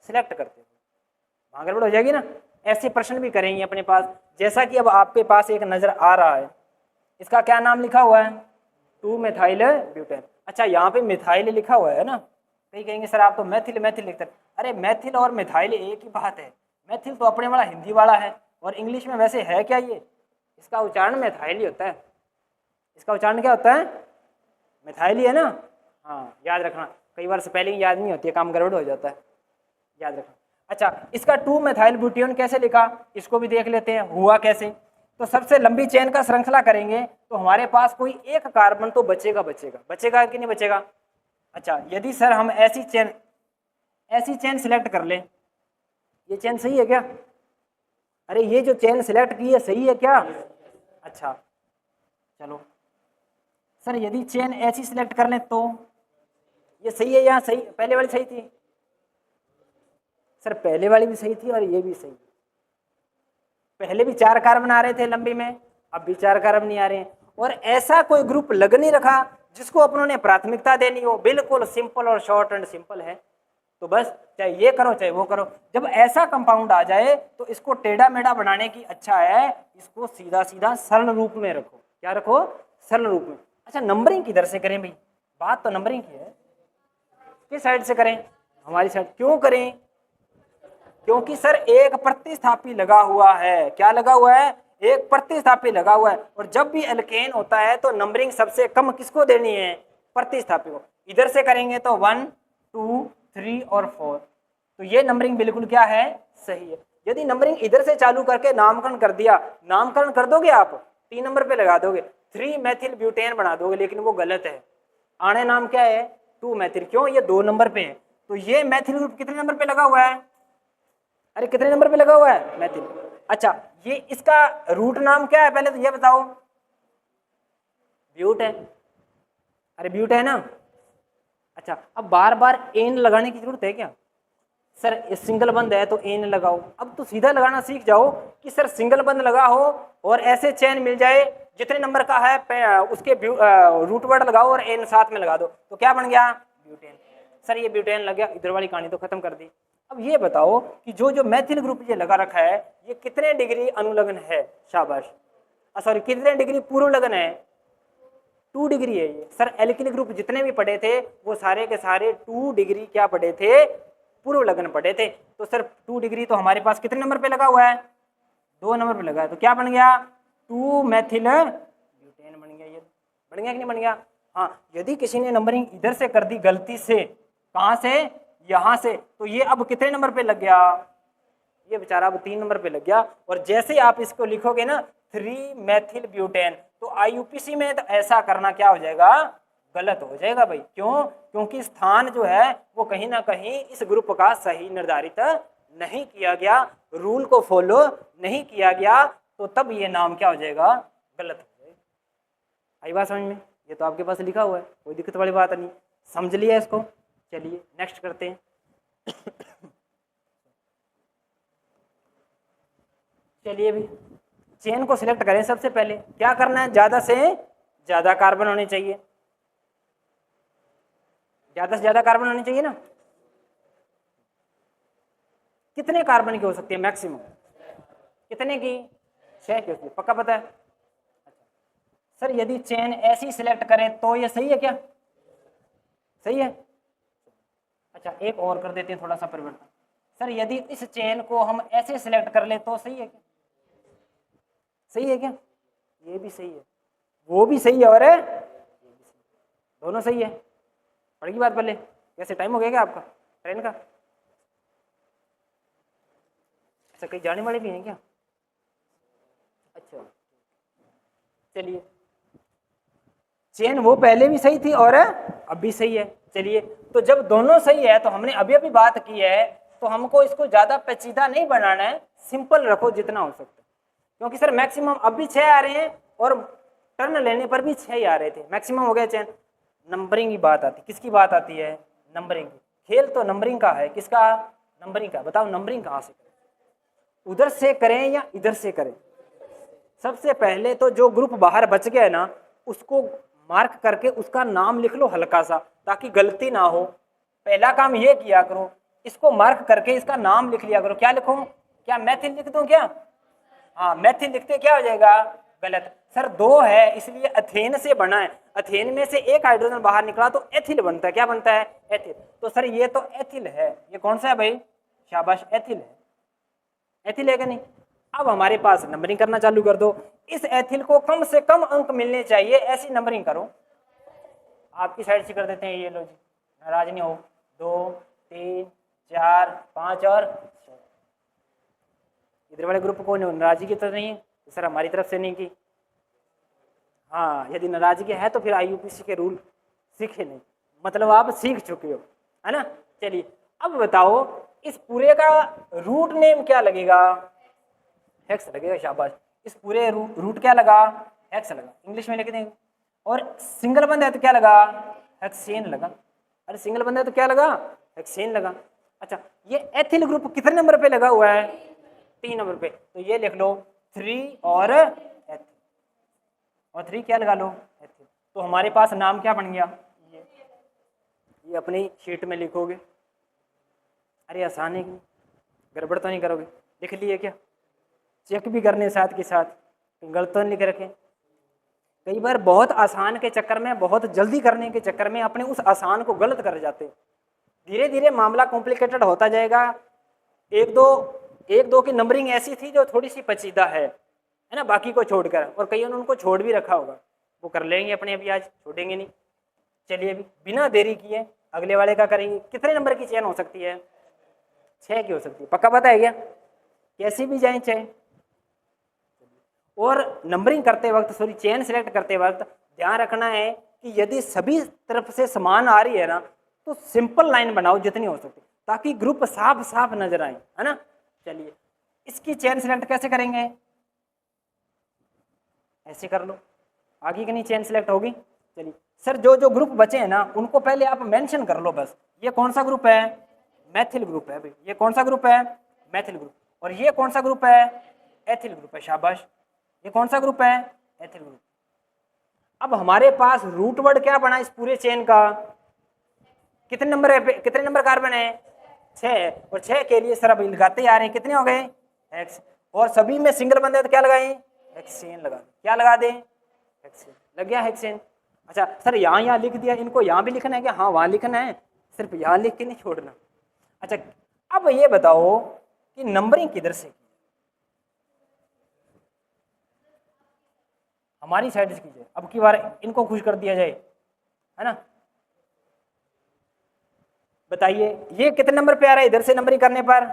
[SPEAKER 1] सिलेक्ट करते हुए, वहाँ गड़बड़ हो जाएगी ना। ऐसे प्रश्न भी करेंगे अपने पास, जैसा कि अब आपके पास एक नजर आ रहा है, इसका क्या नाम लिखा हुआ है? 2 मेथाइल ब्यूटेन। अच्छा यहाँ पे मिथाइल लिखा हुआ है ना, कहीं कहेंगे सर आप तो मैथिल मैथिल लिखते हैं। अरे मैथिल और मिथाइल एक ही बात है, मैथिल तो अपने वाला हिंदी वाला है, और इंग्लिश में वैसे है क्या ये, इसका उच्चारण मिथाइल ही होता है। इसका उच्चारण क्या होता है? मिथाइल ही है ना। हाँ याद रखना, कई बार स्पेलिंग याद नहीं होती है, काम गड़बड़ हो जाता है, याद रखना। अच्छा इसका 2 मेथाइल ब्यूटेन कैसे लिखा, इसको भी देख लेते हैं हुआ कैसे। तो सबसे लंबी चेन का श्रृंखला करेंगे तो हमारे पास कोई एक कार्बन तो बचेगा बचेगा कि नहीं बचेगा? अच्छा यदि सर हम ऐसी चेन सिलेक्ट कर लें, ये चेन सही है क्या? अरे ये जो चेन सिलेक्ट की है सही है क्या? अच्छा चलो सर यदि चेन ऐसी सिलेक्ट कर लें तो ये सही है, यहाँ सही, पहले वाली सही थी सर, पहले वाली भी सही थी और ये भी सही। पहले भी 4 कार्बन आ रहे थे लंबी में, अब भी 4 कार्बन नहीं आ रहे हैं, और ऐसा कोई ग्रुप लग नहीं रखा जिसको अपनों ने प्राथमिकता देनी हो, बिल्कुल सिंपल और शॉर्ट एंड सिंपल है। तो बस चाहे ये करो चाहे वो करो, जब ऐसा कंपाउंड आ जाए तो इसको टेढ़ा मेढ़ा बनाने की अच्छा है, इसको सीधा सीधा सरल रूप में रखो। क्या रखो? सरल रूप में। अच्छा नंबरिंग किधर से करें भाई? बात तो नंबरिंग की है, किस साइड से करें? हमारी साइड। क्यों करें? क्योंकि सर एक प्रतिस्थापी लगा हुआ है। क्या लगा हुआ है? एक प्रतिस्थापी लगा हुआ है, और जब भी एल्केन होता है तो नंबरिंग सबसे कम किसको देनी है? प्रतिस्थापी को। इधर से करेंगे तो 1 2 3 और 4, तो ये नंबरिंग बिल्कुल क्या है? सही है। यदि नंबरिंग इधर से चालू करके नामकरण कर दिया, नामकरण कर दोगे आप 3 नंबर पे लगा दोगे, 3 मेथिल ब्यूटेन बना दोगे, लेकिन वो गलत है। आने नाम क्या है, 2 मेथिल। क्यों, ये 2 नंबर पे है। तो ये मेथिल ग्रुप कितने नंबर पे लगा हुआ है, अरे कितने नंबर पे लगा हुआ है, मेथिल। अच्छा, ये इसका रूट नाम क्या है, पहले तो ये बताओ। ब्यूट है, अरे ब्यूट है ना। अच्छा, अब बार बार एन लगाने की जरूरत है क्या, सर सिंगल बंद है तो एन लगाओ। अब तो सीधा लगाना सीख जाओ कि सर सिंगल बंद लगा हो और ऐसे चेन मिल जाए जितने नंबर का है उसके रूट वर्ड लगाओ और एन साथ में लगा दो, तो क्या बन गया, ब्यूटेन। सर ये ब्यूटेन लग गया, इधर वाली कहानी तो खत्म कर दी। अब ये बताओ कि जो जो मैथिल ग्रुप ये लगा रखा है ये कितने डिग्री अनुलग्न है, शाबाश, सॉरी कितने डिग्री पूर्व लगन है, 2 डिग्री है ये। सर एल्किल ग्रुप जितने भी पढ़े थे वो सारे के सारे 2 डिग्री क्या पढ़े थे, पूर्व लगन पढ़े थे। तो सर 2 डिग्री तो हमारे पास कितने नंबर पे लगा हुआ है, 2 नंबर पे लगा है। तो क्या बन गया, 2 मेथिल ब्यूटेन बन गया। ये बन गया कि नहीं बन गया। हाँ, यदि किसी ने नंबरिंग इधर से कर दी गलती से, कहाँ से, यहाँ से, तो ये अब कितने नंबर पे लग गया, ये बेचारा अब 3 नंबर पे लग गया। और जैसे आप इसको लिखोगे ना 3 मेथिल ब्यूटेन, तो आईयूपीसी में तो ऐसा करना क्या हो जाएगा, गलत हो जाएगा भाई। क्यों, क्योंकि स्थान जो है वो कहीं ना कहीं इस ग्रुप का सही निर्धारित नहीं किया गया, रूल को फॉलो नहीं किया गया, तो तब ये नाम क्या हो जाएगा, गलत हो जाएगा। आई बात समझ में, ये तो आपके पास लिखा हुआ है, कोई दिक्कत वाली बात नहीं, समझ लिया इसको। चलिए नेक्स्ट करते हैं। चलिए भी चेन को सिलेक्ट करें। सबसे पहले क्या करना है, ज्यादा से ज्यादा कार्बन होने चाहिए, ज्यादा से ज्यादा कार्बन होने चाहिए ना। कितने कार्बन की हो सकती है मैक्सिमम, कितने की, 6 की होती है, पक्का पता है। सर यदि चेन ऐसी सिलेक्ट करें तो ये सही है क्या, सही है। अच्छा एक और कर देते हैं थोड़ा सा परिवर्तन। सर यदि इस चेन को हम ऐसे सिलेक्ट कर ले तो सही है क्या, सही है क्या, ये भी सही है, वो भी सही है और दोनों सही है। पड़ेगी बात पहले, कैसे टाइम हो गया क्या आपका ट्रेन का, अच्छा कहीं जाने वाले भी हैं क्या, अच्छा चलिए। चेन वो पहले भी सही थी और अब भी सही है। चलिए तो जब दोनों सही है तो हमने अभी अभी बात की है, तो हमको इसको ज्यादा पेचीदा नहीं बनाना है, सिंपल रखो जितना हो सकता है। क्योंकि सर मैक्सिमम अब भी 6 आ रहे हैं और टर्न लेने पर भी 6 ही आ रहे थे, मैक्सिमम हो गया चेन। नंबरिंग की बात आती, किसकी बात आती है, नंबरिंग की। खेल तो नंबरिंग का है, किसका, नंबरिंग का। बताओ नंबरिंग कहाँ से करें, उधर से करें या इधर से करें। सबसे पहले तो जो ग्रुप बाहर बच गया है ना, उसको मार्क करके उसका नाम लिख लो हल्का सा, ताकि गलती ना हो। पहला काम ये किया करो, इसको मार्क करके इसका नाम लिख लिया करो। क्या लिखूं, क्या मैथिल लिख दूं क्या, हाँ मैथिल लिखते क्या हो जाएगा, गलत। सर 2 है इसलिए अथेन से बना है, अथेन में से एक हाइड्रोजन बाहर निकला तो एथिल बनता है, क्या बनता है, एथिल। तो सर ये तो एथिल है, ये कौन सा है भाई, शाबाश एथिल है, एथिल है कि नहीं। अब हमारे पास नंबरिंग करना चालू कर दो। इस एथिल को कम से कम अंक मिलने चाहिए, ऐसी नंबरिंग करो। आपकी साइड से कर देते हैं, ये लो जी, नाराज नहीं हो। 2 3 4 5 और 6। इधर वाले ग्रुप को नाराजगी की तो नहीं है, सर हमारी तरफ से नहीं की। हाँ यदि नाराजगी है तो फिर आईयूपीसी के रूल सीखे नहीं, मतलब आप सीख चुके हो, है ना। चलिए अब बताओ इस पूरे का रूट नेम क्या लगेगा, हेक्स लगेगा, शाबाश। इस पूरे रूट क्या लगा, हेक्स लगा, इंग्लिश में लिख देंगे। और सिंगल बंद है तो क्या लगा, हेक्सेन लगा। अरे सिंगल बंद है तो क्या लगा, हेक्सेन लगा। अच्छा ये एथिल ग्रुप कितने नंबर पे लगा हुआ है, 3 नंबर पे, तो ये लिख लो 3 और एथिल, और 3 क्या लगा लो, एथिल। तो हमारे पास नाम क्या बन गया, ये अपनी शीट में लिखोगे। अरे आसान है कि गड़बड़ तो नहीं करोगे, लिख लिए क्या, चेक भी करने साथ के साथ, गलत तो नहीं लिख रखे। कई बार बहुत आसान के चक्कर में, बहुत जल्दी करने के चक्कर में अपने उस आसान को गलत कर जाते। धीरे धीरे मामला कॉम्प्लिकेटेड होता जाएगा। एक दो की नंबरिंग ऐसी थी जो थोड़ी सी पेचीदा है ना, बाकी को छोड़कर, और कईयों ने उनको छोड़ भी रखा होगा, वो कर लेंगे अपने, अभी आज छोड़ेंगे नहीं। चलिए अभी बिना देरी किए अगले वाले का करेंगे। कितने नंबर की चेन हो सकती है, 6 की हो सकती है, पक्का पता है क्या, कैसी भी जाए चाहे। और नंबरिंग करते वक्त चेन सेलेक्ट करते वक्त ध्यान रखना है कि यदि सभी तरफ से समान आ रही है ना तो सिंपल लाइन बनाओ जितनी हो सके, ताकि ग्रुप साफ साफ नजर आए, है ना। चलिए इसकी चेन सेलेक्ट कैसे करेंगे, ऐसे कर लो, आगे की नहीं चेन सेलेक्ट होगी। चलिए सर जो जो ग्रुप बचे हैं ना उनको पहले आप मेंशन कर लो बस। ये कौन सा ग्रुप है, मैथिल ग्रुप है भाई। ये कौन सा ग्रुप है, मैथिल ग्रुप। और ये कौन सा ग्रुप है, एथिल ग्रुप है, शाबाश। ये कौन सा ग्रुप है, एथिल ग्रुप। अब हमारे पास रूट वर्ड क्या बना इस पूरे चेन का, कितने नंबर है, कितने नंबर कार्बन है, 6। और 6 के लिए सर अब लगाते आ रहे हैं, कितने हो गए, एक्स। और सभी में सिंगल बंदे तो क्या लगाए, हेक्सेन लगा दें। क्या लगा दें, हेक्सेन। लग गया हेक्सेन। अच्छा सर यहाँ लिख दिया, इनको यहाँ भी लिखना है क्या, हाँ वहाँ लिखना है, सिर्फ यहाँ लिख के नहीं छोड़ना। अच्छा अब ये बताओ कि नंबरिंग किधर से की, हमारी साइड से कीजिए। अब की बार इनको खुश कर दिया जाए, है ना। बताइए ये कितने नंबर पे आ रहा है, इधर से नंबरिंग करने पर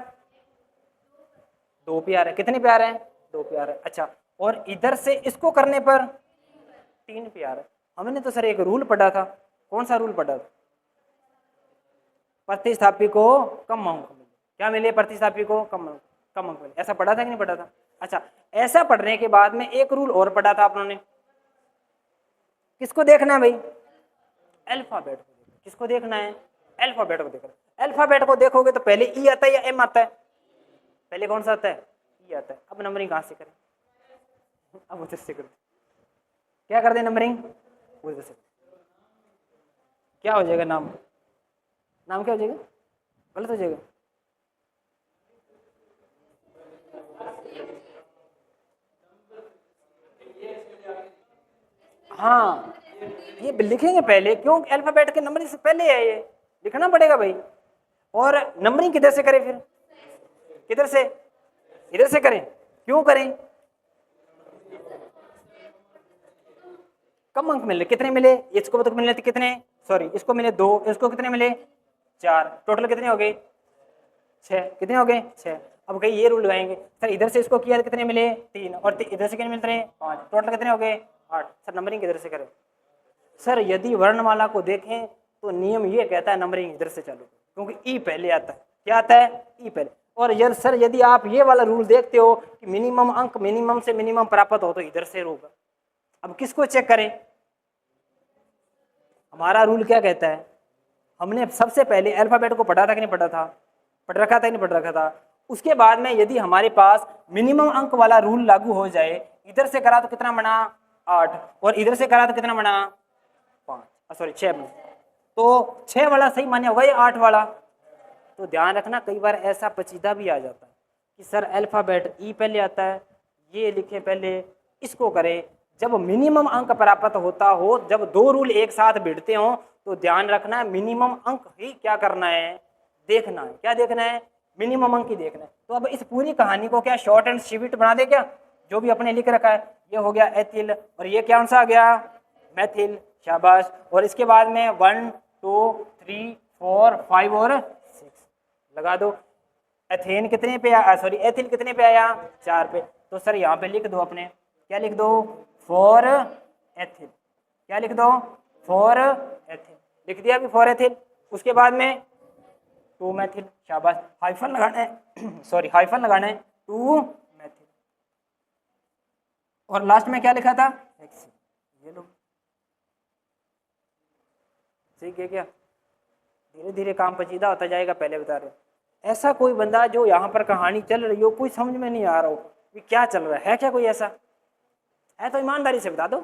[SPEAKER 1] 2 पे आ रहा है। कितने पे आ रहा है, 2 पे आ रहा है। अच्छा और इधर से इसको करने पर 3 पे आ रहा है। हमने तो सर एक रूल पढ़ा था, कौन सा रूल पढ़ा था, प्रतिस्थापी को कम अंक मिले। क्या मिले, प्रतिस्थापी को कम अंक मिले, ऐसा पढ़ा था कि नहीं पढ़ा था। अच्छा ऐसा पढ़ने के बाद में एक रूल और पढ़ा था आपने, किसको देखना है भाई, अल्फाबेट को। किसको देखना है, अल्फाबेट को देखना। अल्फाबेट को देखोगे तो पहले ई आता है या एम आता है, पहले कौन सा आता है, ई आता है। अब नंबरिंग कहाँ से करें, अब उधर से कर, क्या कर दे नंबरिंग, उधर से। क्या हो जाएगा, नाम क्या हो जाएगा, गलत हो जाएगा। हाँ ये लिखेंगे पहले, क्यों, अल्फाबेट के नंबरिंग से पहले है, ये लिखना पड़ेगा भाई। और नंबरिंग किधर से करें फिर, किधर से, इधर से करें, क्यों करें, कम अंक मिले। कितने मिले, इसको तो मिले थे कितने, सॉरी इसको मिले 2, इसको कितने मिले 4, टोटल कितने हो गए 6। कितने हो गए 6। अब कहीं ये रूल लगाएंगे सर, इधर से इसको किया तो कितने मिले 3, और इधर से कितने मिल रहे 5, टोटल कितने हो गए 8। सर नंबरिंग किधर से करें, सर यदि वर्णमाला को देखें तो नियम ये कहता है नंबरिंग इधर से चालू, क्योंकि ई पहले आता है। क्या आता है, ई पहले। और यार सर यदि आप ये वाला रूल देखते हो कि मिनिमम अंक मिनिमम से मिनिमम प्राप्त हो तो इधर से होगा। अब किसको चेक करें, हमारा रूल क्या कहता है, हमने सबसे पहले अल्फाबेट को पढ़ा था कि नहीं पढ़ा था, पढ़ रखा था कि नहीं पढ़ रखा था। उसके बाद में यदि हमारे पास मिनिमम अंक वाला रूल लागू हो जाए, इधर से करा तो कितना बना 8, और इधर से करा तो कितना बना 5, सॉरी 6 बना। तो 6 वाला सही मान्य होगा या 8 वाला। तो ध्यान रखना कई बार ऐसा पेचीदा भी आ जाता है कि सर अल्फाबेट ई पहले आता है, ये लिखे पहले, इसको करें। जब मिनिमम अंक प्राप्त होता हो, जब 2 रूल एक साथ भिड़ते हो, तो ध्यान रखना है मिनिमम अंक ही क्या करना है, देखना है। क्या देखना है, मिनिमम अंक ही देखना है। तो अब इस पूरी कहानी को क्या शॉर्ट एंड स्वीट बना दे क्या, जो भी अपने लिख रखा है। ये हो गया एथिल, और ये कौन सा आ गया, मैथिल, शाबाश। और इसके बाद में 1 2 3 4 5 और 6 लगा दो। एथेन कितने पे आया, सॉरी एथिल कितने पे आया 4 पे। तो सर यहाँ पे लिख दो अपने, क्या लिख दो, फॉर एथिल। क्या लिख दो, फॉर एथिल। लिख दिया अभी फॉर एथिल। उसके बाद में 2 मैथिल, शाबाश। हाइफन लगाना है सॉरी हाइफन लगाना है 2 मैथिल। और लास्ट में क्या लिखा था, ये लो, ठीक है क्या। धीरे धीरे काम पेचीदा होता जाएगा, पहले बता रहे। ऐसा कोई बंदा जो यहाँ पर कहानी चल रही हो, कोई समझ में नहीं आ रहा हो कि क्या चल रहा है क्या कोई ऐसा है, तो ईमानदारी से बता दो,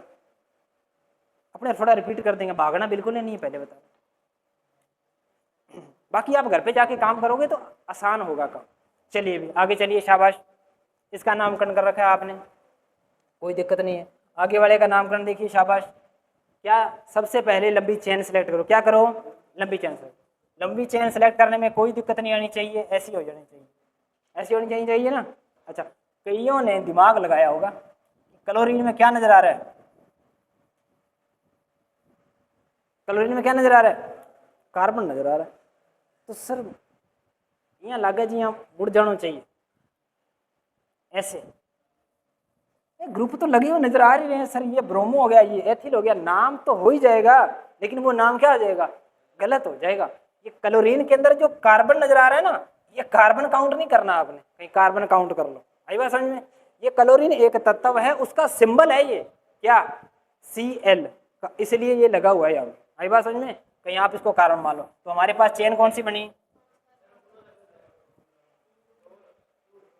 [SPEAKER 1] अपने थोड़ा रिपीट कर देंगे, भागना बिल्कुल ही नहीं है, पहले बता। बाकी आप घर पे जाके काम करोगे तो आसान होगा काम। चलिए भी आगे चलिए, शाबाश। इसका नामकरण कर रखा है आपने, कोई दिक्कत नहीं है। आगे वाले का नामकरण देखिए, शाबाश। क्या, सबसे पहले लंबी चेन सेलेक्ट करो। क्या करो, लंबी चेन सेलेक्ट। लंबी चेन सेलेक्ट करने में कोई दिक्कत नहीं आनी चाहिए, ऐसी हो जानी चाहिए, ऐसी होनी चाहिए ना। अच्छा कईयों ने दिमाग लगाया होगा, क्लोरीन में क्या नजर आ रहा है, क्लोरीन में क्या नजर आ रहा है, कार्बन नजर आ रहा है। तो सर यहाँ लगे जी यहाँ मुड़ जाना चाहिए, ऐसे ग्रुप तो लगे हुए नजर आ रहे हैं सर, ये ब्रोमो हो गया, ये एथिल हो गया, नाम तो हो ही जाएगा, लेकिन वो नाम क्या हो जाएगा, गलत हो जाएगा। ये क्लोरीन के अंदर जो कार्बन नजर आ रहा है ना, ये कार्बन काउंट नहीं करना आपने, कहीं कार्बन काउंट कर लो, आई बात समझ में। ये क्लोरीन एक तत्व है, उसका सिंबल है ये क्या, Cl, इसलिए ये लगा हुआ है यहाँ, आई बात समझ में। कहीं आप इसको कार्बन मान लो, तो हमारे पास चेन कौन सी बनी,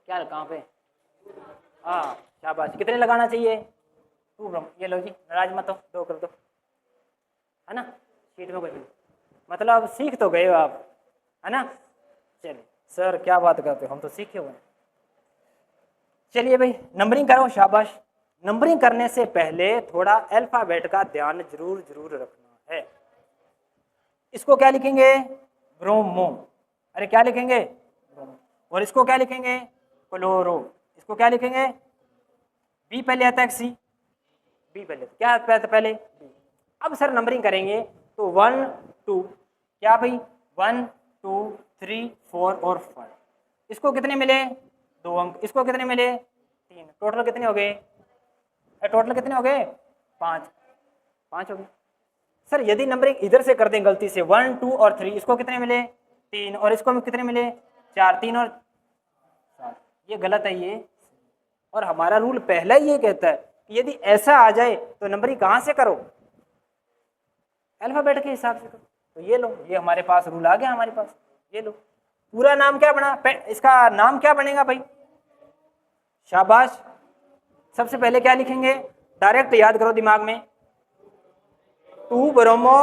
[SPEAKER 1] क्या कहाँ पे, हाँ शाबाश, कितने लगाना चाहिए, 2 ब्रोमो, ये लो जी, नाराज मत हो, 2 कर दो, है ना, शीट में कुछ नहीं, मतलब सीख तो गए हो आप, है ना। चलिए सर क्या बात करते हो, हम तो सीखे हुए हैं। चलिए भाई नंबरिंग करो, शाबाश। नंबरिंग करने से पहले थोड़ा अल्फाबेट का ध्यान जरूर जरूर रखना है। इसको क्या लिखेंगे, ब्रोमो, अरे क्या लिखेंगे, ब्रोमो। और इसको क्या लिखेंगे, क्लोरो, इसको क्या लिखेंगे, बी पहले आता है, सी, बी पहले, क्या आता है पहले, बी। अब सर नंबरिंग करेंगे तो 1 2, क्या भाई 1 2 3 4 और 5, इसको कितने मिले, 2 अंक, इसको कितने मिले, 3, टोटल कितने हो गए, टोटल कितने हो गए, 5 5 हो गए। सर यदि नंबरिंग इधर से कर दें गलती से 1 2 और 3, इसको कितने मिले, 3, और इसको कितने मिले, 4, 3 और 7, ये गलत है ये। और हमारा रूल पहला ही ये कहता है कि यदि ऐसा आ जाए तो नंबरिंग कहाँ से करो, अल्फाबेट के हिसाब से करो। तो ये लो, ये हमारे पास रूल आ गया हमारे पास, ये लो। पूरा नाम क्या बना, इसका नाम क्या बनेगा भाई, शाबाश। सबसे पहले क्या लिखेंगे, डायरेक्ट याद करो दिमाग में, 2 ब्रोमो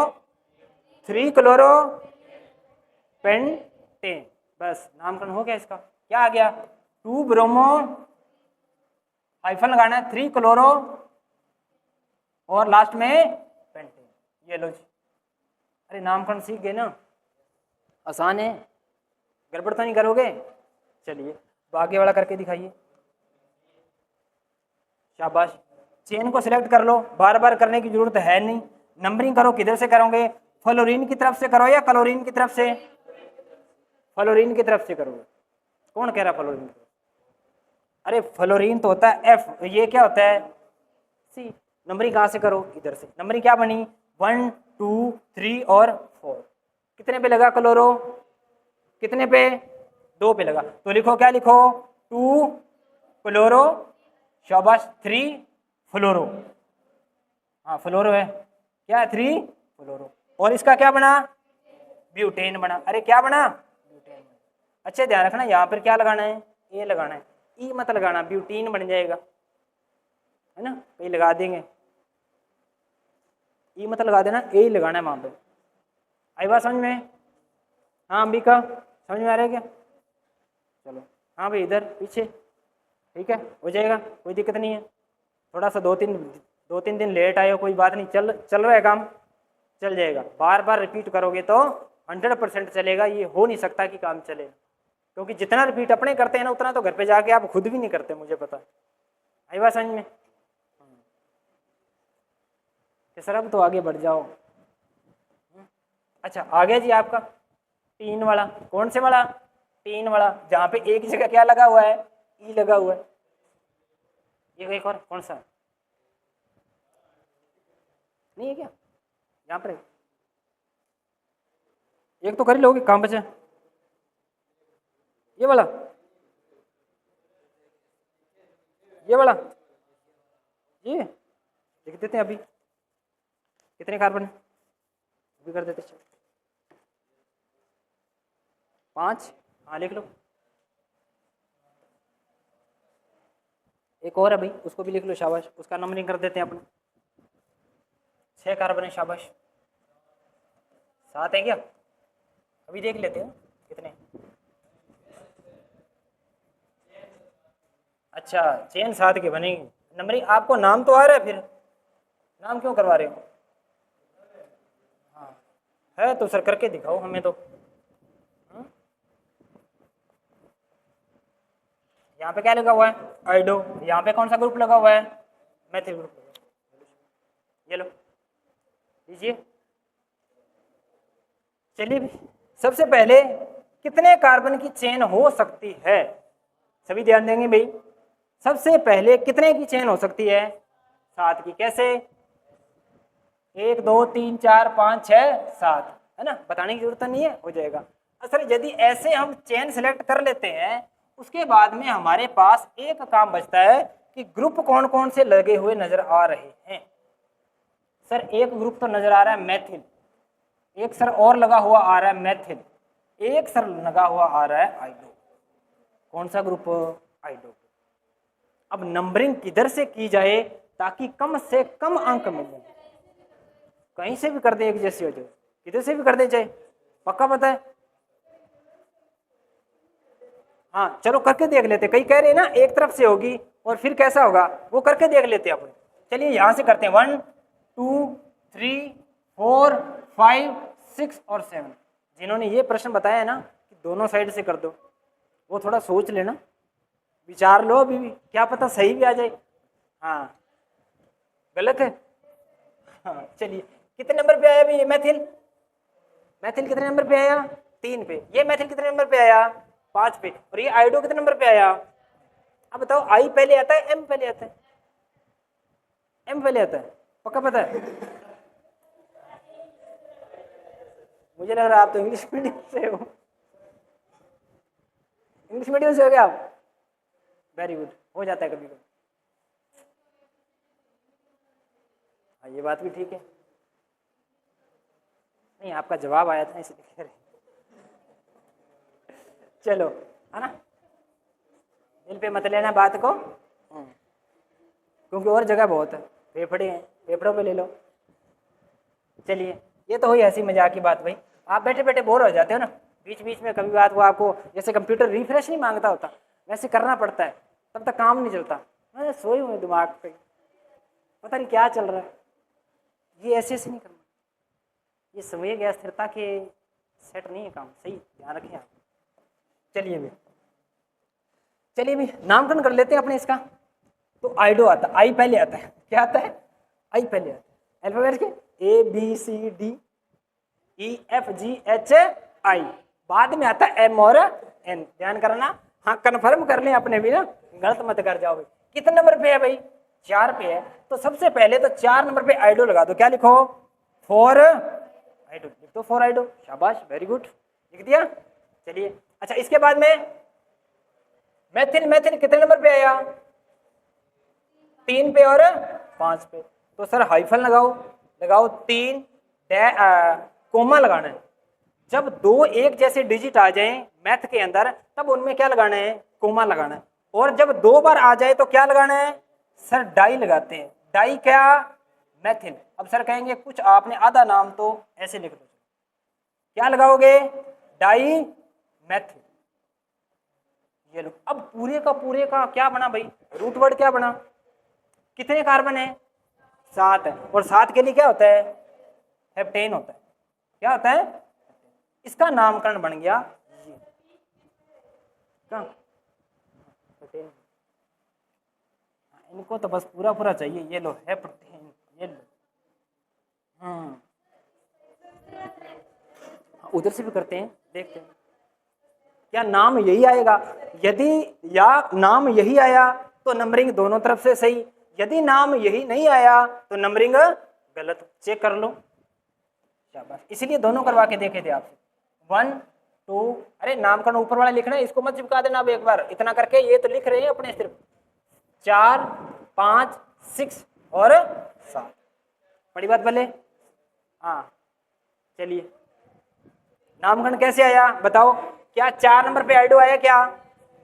[SPEAKER 1] 3 क्लोरो पेंटेन, बस नामकरण हो गया इसका। क्या आ गया, 2 ब्रोमो हाइफन लगाना है, 3 क्लोरो और लास्ट में पेंटेन, ये लो जी। अरे नामकरण सीख गए ना, आसान है, गड़बड़ तो नहीं करोगे। चलिए आगे वाला करके दिखाइए, शाबाश। चेन को सिलेक्ट कर लो, बार बार करने की जरूरत है नहीं। नंबरिंग करो, किधर से करोगे, फ्लोरीन की तरफ से करो या क्लोरीन की तरफ से, फ्लोरीन की तरफ से करोगे, कौन कह रहा फ्लोरीन, अरे फ्लोरीन तो होता है F, ये क्या होता है C। नंबरिंग कहाँ से करो, इधर से। नंबरिंग क्या बनी, 1 2 3 और 4, कितने पे लगा क्लोरो, कितने पे, 2 पे लगा, तो लिखो क्या लिखो, 2 क्लोरो, शाबाश, 3 फ्लोरो, हाँ फ्लोरो है, क्या है 3 फ्लोरो, और इसका क्या बना, ब्यूटेन बना। अरे क्या बना, ब्यूटेन बना। अच्छे ध्यान रखना, यहाँ पर क्या लगाना है, ए लगाना है, ई मत लगाना, ब्यूटीन बन जाएगा, है ना, कहीं लगा देंगे, ई मत लगा देना, ए ही लगाना है वहाँ पे। आई बात समझ में, हाँ अंबिका समझ में आ रहा है क्या, चलो हाँ भाई इधर पीछे, ठीक है हो जाएगा, कोई दिक्कत नहीं है। थोड़ा सा 2-3 दिन लेट आए हो, कोई बात नहीं, चल रहा है काम, चल जाएगा। बार बार रिपीट करोगे तो 100% चलेगा, ये हो नहीं सकता कि काम चले, क्योंकि जितना रिपीट अपने करते हैं ना, उतना तो घर पे जाके आप खुद भी नहीं करते, मुझे पता। आई बात समझ में, कि सर अब तो आगे बढ़ जाओ। अच्छा आ गया जी आपका 3 वाला, कौन से वाला, 3 वाला, जहाँ पे एक जगह क्या लगा हुआ है, ई लगा हुआ है। ये एक और कौन सा नहीं है क्या, यहाँ पर एक तो कर ही लोगे, काम बचा ये वाला, ये वाला, ये लिख देते हैं अभी, कितने कार्बन अभी कर देते, 5, हाँ लिख लो। एक और है भाई, उसको भी लिख लो, शाबाश, उसका नंबरिंग कर देते हैं अपने। 6 कार्बन है, शाबाश। 7 है क्या, अभी देख लेते हैं कितने। अच्छा चेन 7 की बनेगी, नंबरिंग आपको नाम तो आ रहा है, फिर नाम क्यों करवा रहे हो, हाँ है तो सर करके दिखाओ हमें तो। यहाँ पे क्या लगा हुआ है, आइडो, यहाँ पे कौन सा ग्रुप लगा हुआ है, मैथिल ग्रुप, ये लो लीजिए। चलिए भी सबसे पहले कितने कार्बन की चेन हो सकती है, सभी ध्यान देंगे भाई। सबसे पहले कितने की चेन हो सकती है? 7 की। कैसे? 1 2 3 4 5 6 7, है ना, बताने की जरूरत नहीं है, हो जाएगा। असल यदि ऐसे हम चेन सेलेक्ट कर लेते हैं, उसके बाद में हमारे पास एक काम बचता है कि ग्रुप कौन कौन से लगे हुए नजर आ रहे हैं। सर एक ग्रुप तो नजर आ रहा है मेथिल, एक सर और लगा हुआ आ रहा है मेथिल, एक सर लगा हुआ आ रहा है आइडो। कौन सा ग्रुप? आइडो। अब नंबरिंग किधर से की जाए ताकि कम से कम अंक मिले? कहीं से भी कर दे, एक जैसी हो जाए, किधर से भी कर दे चाहे, पक्का पता है? हाँ चलो करके देख लेते। कई कह रहे हैं ना एक तरफ से होगी और फिर कैसा होगा, वो करके देख लेते हैं अपन। चलिए यहां से करते हैं। 1 2 3 4 5 6 और 7। जिन्होंने ये प्रश्न बताया है ना कि दोनों साइड से कर दो, वो थोड़ा सोच लेना, विचार लो अभी भी, क्या पता सही भी आ जाए। हाँ गलत है। हाँ चलिए, कितने नंबर पे आया अभी ये मैथिल? मैथिल कितने नंबर पे आया? 3 पे। ये मैथिल कितने नंबर पे आया? 5 पे। और ये आइडो कितने नंबर पे आया? अब बताओ, आई पहले आता है एम पहले आता है? एम पहले आता है, पक्का पता है? मुझे लग रहा है आप तो इंग्लिश मीडियम से हो। इंग्लिश मीडियम से हो गया आप? वेरी गुड, हो जाता है कभी कभी। हाँ ये बात भी ठीक है। नहीं आपका जवाब आया था इसलिए कह रहे। चलो, है ना, दिल पे मत लेना बात को, क्योंकि और जगह बहुत है, फेफड़े हैं, फेफड़ों पे ले लो। चलिए, ये तो हुई हंसी मजाक की बात भाई। आप बैठे बैठे बोर हो जाते हो ना, बीच बीच में कभी बात वो आपको, जैसे कंप्यूटर रिफ्रेश नहीं मांगता होता वैसे करना पड़ता है, तब तक काम नहीं चलता। मैं सोई हुई दिमाग पे, पता नहीं क्या चल रहा है। ये ऐसे नहीं करना, ये समय गया स्थिरता के सेट नहीं है काम, सही ध्यान रखें आप। चलिए भी नामकरण कर लेते हैं अपने इसका। तो आइडो आता है, आई पहले आता है। क्या आता है? आई पहले आता है। अल्फाबेट के A B C D E F G H I, बाद में आता है एम और एन। ध्यान करना, हाँ कन्फर्म कर लें अपने भी ना, गलत मत कर जाओ भाई। कितने नंबर पे है भाई? 4 पे है। तो सबसे पहले तो 4 नंबर पे आइडो लगा दो। क्या लिखो? 4 आइडो लिख दो, 4 आइडो, शाबाश वेरी गुड, लिख दिया। चलिए अच्छा, इसके बाद में मैथिल, मैथिल कितने नंबर पे आया? 3 पे और 5 पे। तो सर हाइफन लगाओ, लगाओ 3 कोमा लगाना है। जब 2 एक जैसे डिजिट आ जाएं मैथ के अंदर, तब उनमें क्या लगाना है? कोमा लगाना है। और जब 2 बार आ जाए तो क्या लगाना है? सर डाई लगाते हैं। डाई क्या? मैथिल। अब सर कहेंगे कुछ आपने आधा नाम तो ऐसे लिख दो, क्या लगाओगे? डाई मैथिल। ये लो। अब पूरे का क्या बना भाई? रूट वर्ड क्या बना? कितने कार्बन है? 7 है। और 7 के लिए क्या होता है? हेप्टेन होता है। क्या होता है? इसका नामकरण बन गया ये। क्या? हेप्टेन। इनको तो बस पूरा पूरा चाहिए। ये लो हेप्टेन, ये लो। उधर से भी करते हैं, देखते हैं क्या नाम यही आएगा। यदि या नाम यही आया तो नंबरिंग दोनों तरफ से सही, यदि नाम यही नहीं आया तो नंबरिंग गलत। चेक कर लो, शाबाश। इसीलिए दोनों करवा के देखे थे आपसे। 1 2, अरे नामकरण ऊपर वाला लिखना है, इसको मत चिपका देना। अब एक बार इतना करके ये तो लिख रहे हैं अपने सिर्फ 4 5 6 और 7। बड़ी बात बोले। हाँ चलिए, नामकरण कैसे आया बताओ? क्या 4 नंबर पे आइडो आया? क्या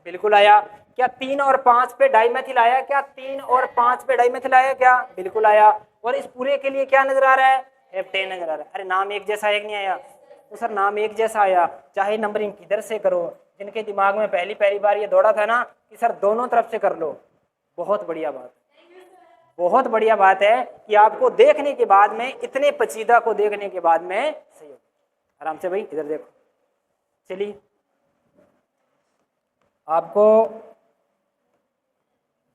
[SPEAKER 1] बिल्कुल आया। क्या 3 और 5 पे डाइमेथिल आया? क्या 3 और 5 पे डाइमेथिल आया? क्या बिल्कुल आया। और इस पूरे के लिए क्या नजर आ रहा है? हेप्टेन नजर आ रहा है। अरे नाम एक जैसा एक नहीं आया? तो सर नाम एक जैसा आया, चाहे नंबरिंग किधर से करो। जिनके दिमाग में पहली पहली बार ये दौड़ा था ना कि सर दोनों तरफ से कर लो, बहुत बढ़िया बात, बहुत बढ़िया बात है कि आपको देखने के बाद में, इतने पचीदा को देखने के बाद में सही हो। आराम से भाई इधर देखो। चलिए, आपको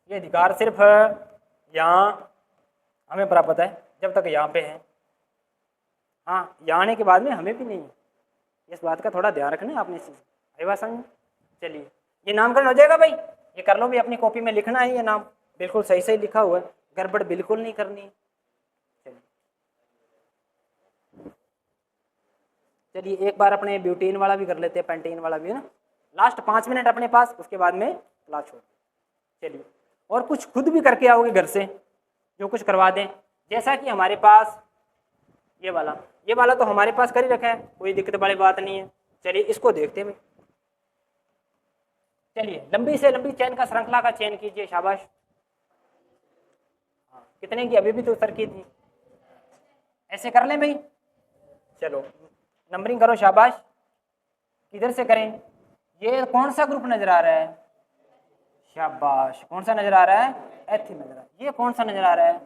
[SPEAKER 1] ये अधिकार सिर्फ यहाँ हमें प्राप्त है जब तक यहाँ पे है। हाँ, यहाँ आने के बाद में हमें भी नहीं है। इस बात का थोड़ा ध्यान रखना आपने, आई बात समझ। चलिए, ये नामकरण हो जाएगा भाई। ये कर लो भी, अपनी कॉपी में लिखना है ये नाम, बिल्कुल सही सही लिखा हुआ है, गड़बड़ बिल्कुल नहीं करनी है। चलिए एक बार अपने ब्यूटीन वाला भी कर लेते हैं, पेंटीन वाला भी है ना, लास्ट 5 मिनट अपने पास, उसके बाद में क्लास छोड़। चलिए और कुछ खुद भी करके आओगे घर से, जो कुछ करवा दें, जैसा कि हमारे पास ये वाला तो हमारे पास कर ही रखा है, कोई दिक्कत वाली बात नहीं है। चलिए इसको देखते हैं। चलिए लंबी से लंबी चेन का श्रृंखला का चयन कीजिए, शाबाश। कितने की अभी भी तो सर की थी, ऐसे कर लें भाई। चलो नंबरिंग करो, शाबाश। किधर से करें, ये कौन सा ग्रुप नजर आ रहा है, शाबाश। कौन सा नजर आ रहा है, एथिल नजर आ रहा है। ये कौन सा नजर आ रहा है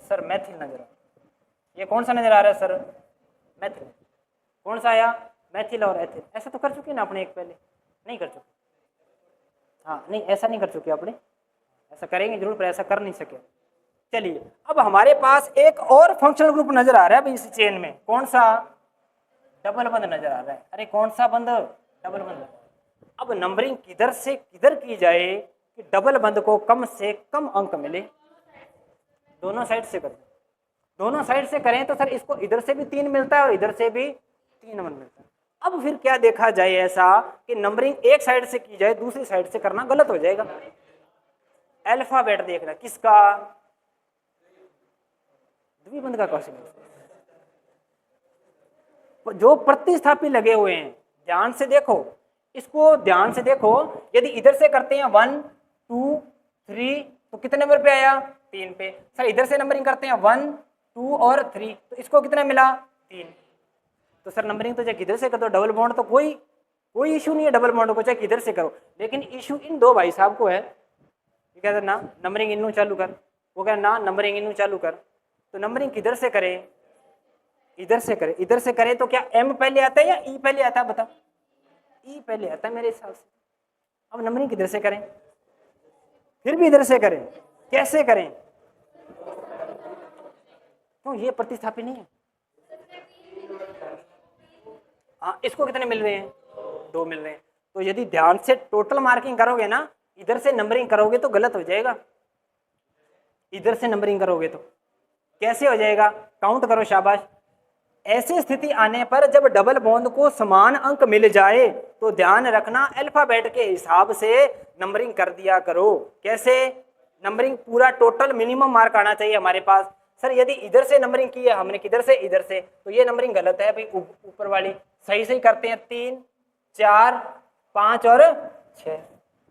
[SPEAKER 1] सर, मैथिल नजर आ रहा है। ये कौन सा नजर आ रहा है सर, मैथिल। कौन सा आया, मैथिल और एथिल। ऐसा तो कर चुके ना अपने एक पहले, नहीं कर चुके, हाँ नहीं ऐसा नहीं कर चुके अपने, ऐसा करेंगे जरूर पर ऐसा कर नहीं सके। चलिए अब हमारे पास एक और फंक्शनल ग्रुप नजर आ रहा है भाई इस चेन में, कौन सा, डबल बंद नजर आ रहा है। अरे कौन सा बंद, डबल बंद। अब नंबरिंग किधर से किधर की जाए कि डबल बंद को कम से कम अंक मिले, दोनों साइड से करें, दोनों साइड से करें तो सर इसको इधर से भी 3 मिलता है और इधर से भी 3 मिलता है। अब फिर क्या देखा जाए ऐसा कि नंबरिंग एक साइड से की जाए, दूसरी साइड से करना गलत हो जाएगा। अल्फाबेट देखना किसका, द्विबंध का क्वेश्चन, जो प्रतिस्थापी लगे हुए हैं, ध्यान से देखो इसको, ध्यान से देखो। यदि इधर से करते हैं 1 2 3 तो कितने नंबर पे आया, 3 पे। सर इधर से नंबरिंग करते हैं 1 2 और 3 तो इसको कितना मिला, 3। तो सर नंबरिंग तो चाहे किधर से कर दो, डबल बॉन्ड तो कोई इशू नहीं है, डबल बॉन्ड को चाहे किधर से करो, लेकिन इशू इन दो भाई साहब को है। ये कहते ना नंबरिंग इनू चालू कर, वो कह ना नंबरिंग इनू चालू कर। तो नंबरिंग किधर से करें, इधर से करें। इधर से करें तो क्या एम पहले आता है या ई पहले आता है, बता। ई पहले आता है मेरे हिसाब से। अब नंबरिंग किधर से करें, फिर भी इधर से करें, कैसे करें, तो ये प्रतिस्थापी नहीं है। हाँ इसको कितने मिल रहे हैं, 2 मिल रहे हैं। तो यदि ध्यान से टोटल मार्किंग करोगे ना, इधर से नंबरिंग करोगे तो गलत हो जाएगा, इधर से नंबरिंग करोगे तो कैसे हो जाएगा, काउंट करो, शाबाश। ऐसी स्थिति आने पर जब डबल बॉन्ड को समान अंक मिल जाए तो ध्यान रखना अल्फाबेट के हिसाब से नंबरिंग कर दिया करो। कैसे, नंबरिंग पूरा टोटल मिनिमम मार्क आना चाहिए हमारे पास। सर यदि इधर से नंबरिंग की है हमने, किधर से, इधर से, तो ये नंबरिंग गलत है भाई। ऊपर वाली सही सही करते हैं, 3 4 5 और 6,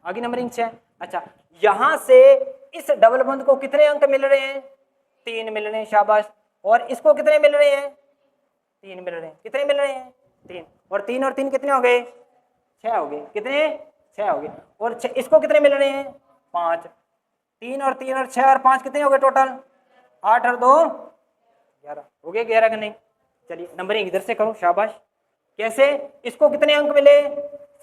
[SPEAKER 1] आगे नंबरिंग 6। अच्छा यहां से इस डबल बॉन्ड को कितने अंक मिल रहे हैं, 3 मिल रहे हैं, शाबाश। और इसको कितने मिल रहे हैं, 3 मिल रहे हैं। कितने मिल रहे हैं, 3 और 3 कितने हो गए, 6 हो गए। कितने, 6 हो गए। और इसको कितने मिल रहे हैं, 5। 3 और 6 और 5 कितने हो गए टोटल, 8 और 2 11 हो गए, 11 का नहीं। चलिए नंबरिंग इधर से करो, शाबाश। कैसे, इसको कितने अंक मिले,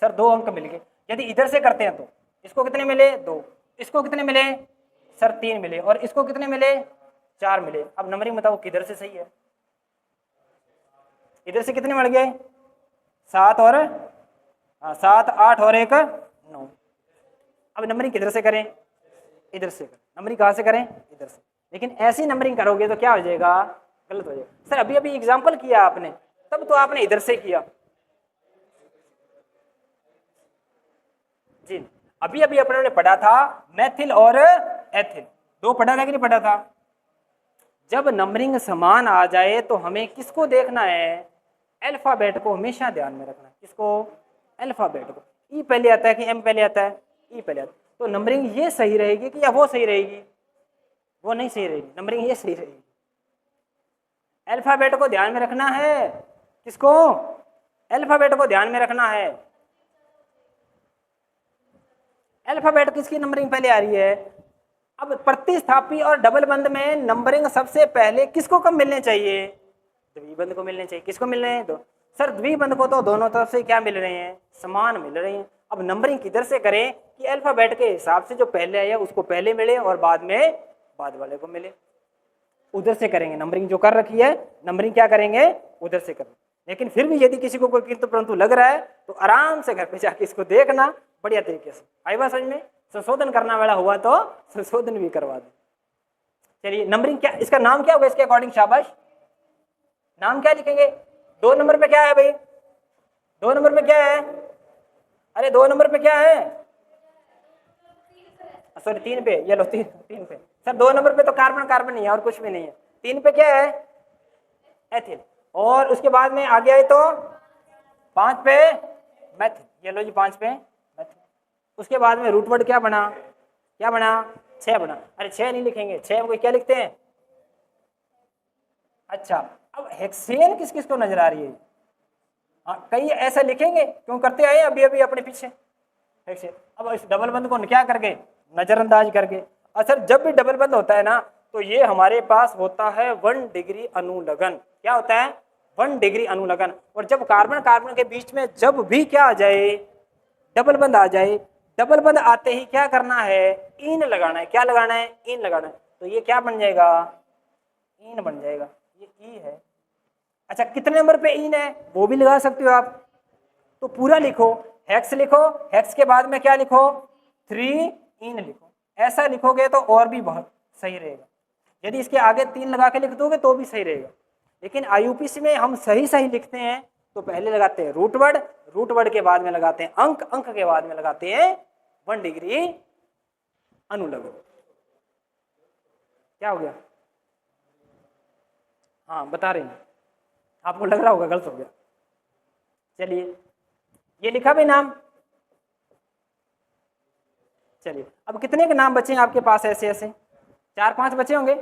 [SPEAKER 1] सर 2 अंक मिल गए। यदि इधर से करते हैं तो इसको कितने मिले, 2। इसको कितने मिले, सर 3 मिले। और इसको कितने मिले, 4 मिले। अब नंबरिंग बताओ किधर से सही है, इधर से कितने मिल गए, 7 और 7 8 और 1 9। अब नंबरिंग किधर से करें, इधर से करें। नंबरिंग कहाँ से करें, इधर से। लेकिन ऐसी नंबरिंग करोगे तो क्या हो जाएगा, गलत हो जाएगा। सर अभी अभी एग्जांपल किया आपने, तब तो आपने इधर से किया जी। अभी अभी अपने ने पढ़ा था मैथिल और एथिल, 2 पढ़ा था कि नहीं पढ़ा था। जब नंबरिंग समान आ जाए तो हमें किसको देखना है, अल्फाबेट को हमेशा ध्यान में रखना है। किसको, अल्फाबेट को। ई पहले आता है कि एम पहले आता है, ई पहले आता है। तो नंबरिंग ये सही रहेगी कि या वो सही रहेगी, वो नहीं सही रहेगी, नंबरिंग ये सही रहेगी। अल्फाबेट को ध्यान में रखना है, किसको, अल्फाबेट को ध्यान में रखना है। अल्फाबेट किसकी नंबरिंग पहले आ रही है। अब प्रतिस्थापी और डबल बंद में नंबरिंग सबसे पहले किसको कम मिलने चाहिए, द्विबंध को मिलने चाहिए। किसको मिल रहे हैं, तो सर द्विबंध को तो दोनों तरफ से क्या मिल रहे हैं, समान मिल रहे हैं। अब नंबरिंग किधर से करें कि अल्फाबेट के हिसाब से जो पहले आया उसको पहले मिले और बाद में बाद वाले को मिले, उधर से करेंगे। नंबरिंग जो कर रखी है, नंबरिंग क्या करेंगे, उधर से करेंगे। लेकिन फिर भी यदि किसी को कोई किंतु परंतु लग रहा है तो आराम से घर पे जाके इसको देखना बढ़िया तरीके से। आई बात समझ में, संशोधन करना वाला हुआ तो संशोधन भी करवा दो। चलिए नंबरिंग क्या, इसका नाम क्या होगा इसके अकॉर्डिंग? शाबाश, नाम क्या लिखेंगे? 2 नंबर पे क्या है भाई? 2 नंबर पे क्या है? अरे 2 नंबर पे क्या है? सॉरी 3 पे, ये लो 3 पे सर। 2 नंबर पे तो कार्बन कार्बन नहीं है और कुछ भी नहीं है। 3 पे क्या है? एथिल। और उसके बाद में आगे आए तो 5 पे मेथिल। ये लो जी 5 पे मेथिल। उसके बाद में रूट वर्ड क्या बना? क्या बना? 6 बना। अरे 6 नहीं लिखेंगे, 6 को क्या लिखते हैं? अच्छा, अब हेक्सेन किस किस को नजर आ रही है? हाँ, कई ऐसा लिखेंगे क्यों करते आए अभी अभी अपने पीछे हेक्सेन। अब इस डबल बंद को क्या करके? नजरअंदाज करके। असल जब भी डबल बंद होता है ना तो ये हमारे पास होता है 1 डिग्री अनुलग्न। क्या होता है? 1 डिग्री अनुलग्न। और जब कार्बन कार्बन के बीच में जब भी क्या आ जाए? डबल बंद आ जाए। डबल बंद आते ही क्या करना है? इन लगाना है। क्या लगाना है? इन लगाना है। तो ये क्या बन जाएगा? इन बन जाएगा। ये ई है। अच्छा, कितने नंबर पे इन है वो भी लगा सकते हो आप। तो पूरा लिखो, हेक्स लिखो, हेक्स के बाद में क्या लिखो? 3 इन लिखो। ऐसा लिखोगे तो और भी बहुत सही रहेगा। यदि इसके आगे 3 लगा के लिख दोगे तो भी सही रहेगा। लेकिन आईयूपीसी में हम सही सही लिखते हैं तो पहले लगाते हैं रूट वर्ड, रूट वर्ड के बाद में लगाते हैं अंक, अंक के बाद में लगाते हैं 1 डिग्री अनुलग्न। क्या हो गया? हाँ बता रहे हैं, आपको लग रहा होगा गलत हो गया। चलिए ये लिखा भी नाम। चलिए अब कितने के नाम बचे हैं आपके पास? ऐसे ऐसे 4-5 बचे होंगे,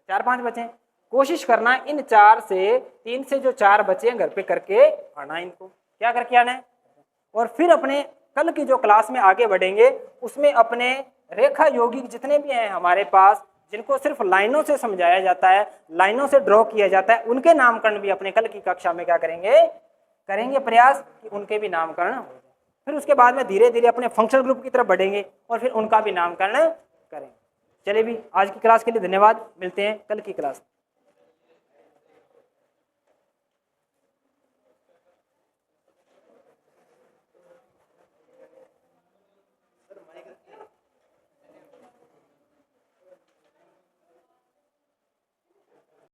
[SPEAKER 1] 4-5 बचे हैं। कोशिश करना इन 4 से 3 से जो 4 बचे हैं घर पे करके आना। इनको क्या करके आना है? और फिर अपने कल की जो क्लास में आगे बढ़ेंगे उसमें अपने रेखा यौगिक जितने भी हैं हमारे पास, जिनको सिर्फ लाइनों से समझाया जाता है, लाइनों से ड्रॉ किया जाता है, उनके नामकरण भी अपने कल की कक्षा में क्या करेंगे? करेंगे प्रयास कि उनके भी नामकरण हो जाए। फिर उसके बाद में धीरे धीरे अपने फंक्शनल ग्रुप की तरफ बढ़ेंगे और फिर उनका भी नामकरण करेंगे। चलिए भी आज की क्लास के लिए धन्यवाद, मिलते हैं कल की क्लास में।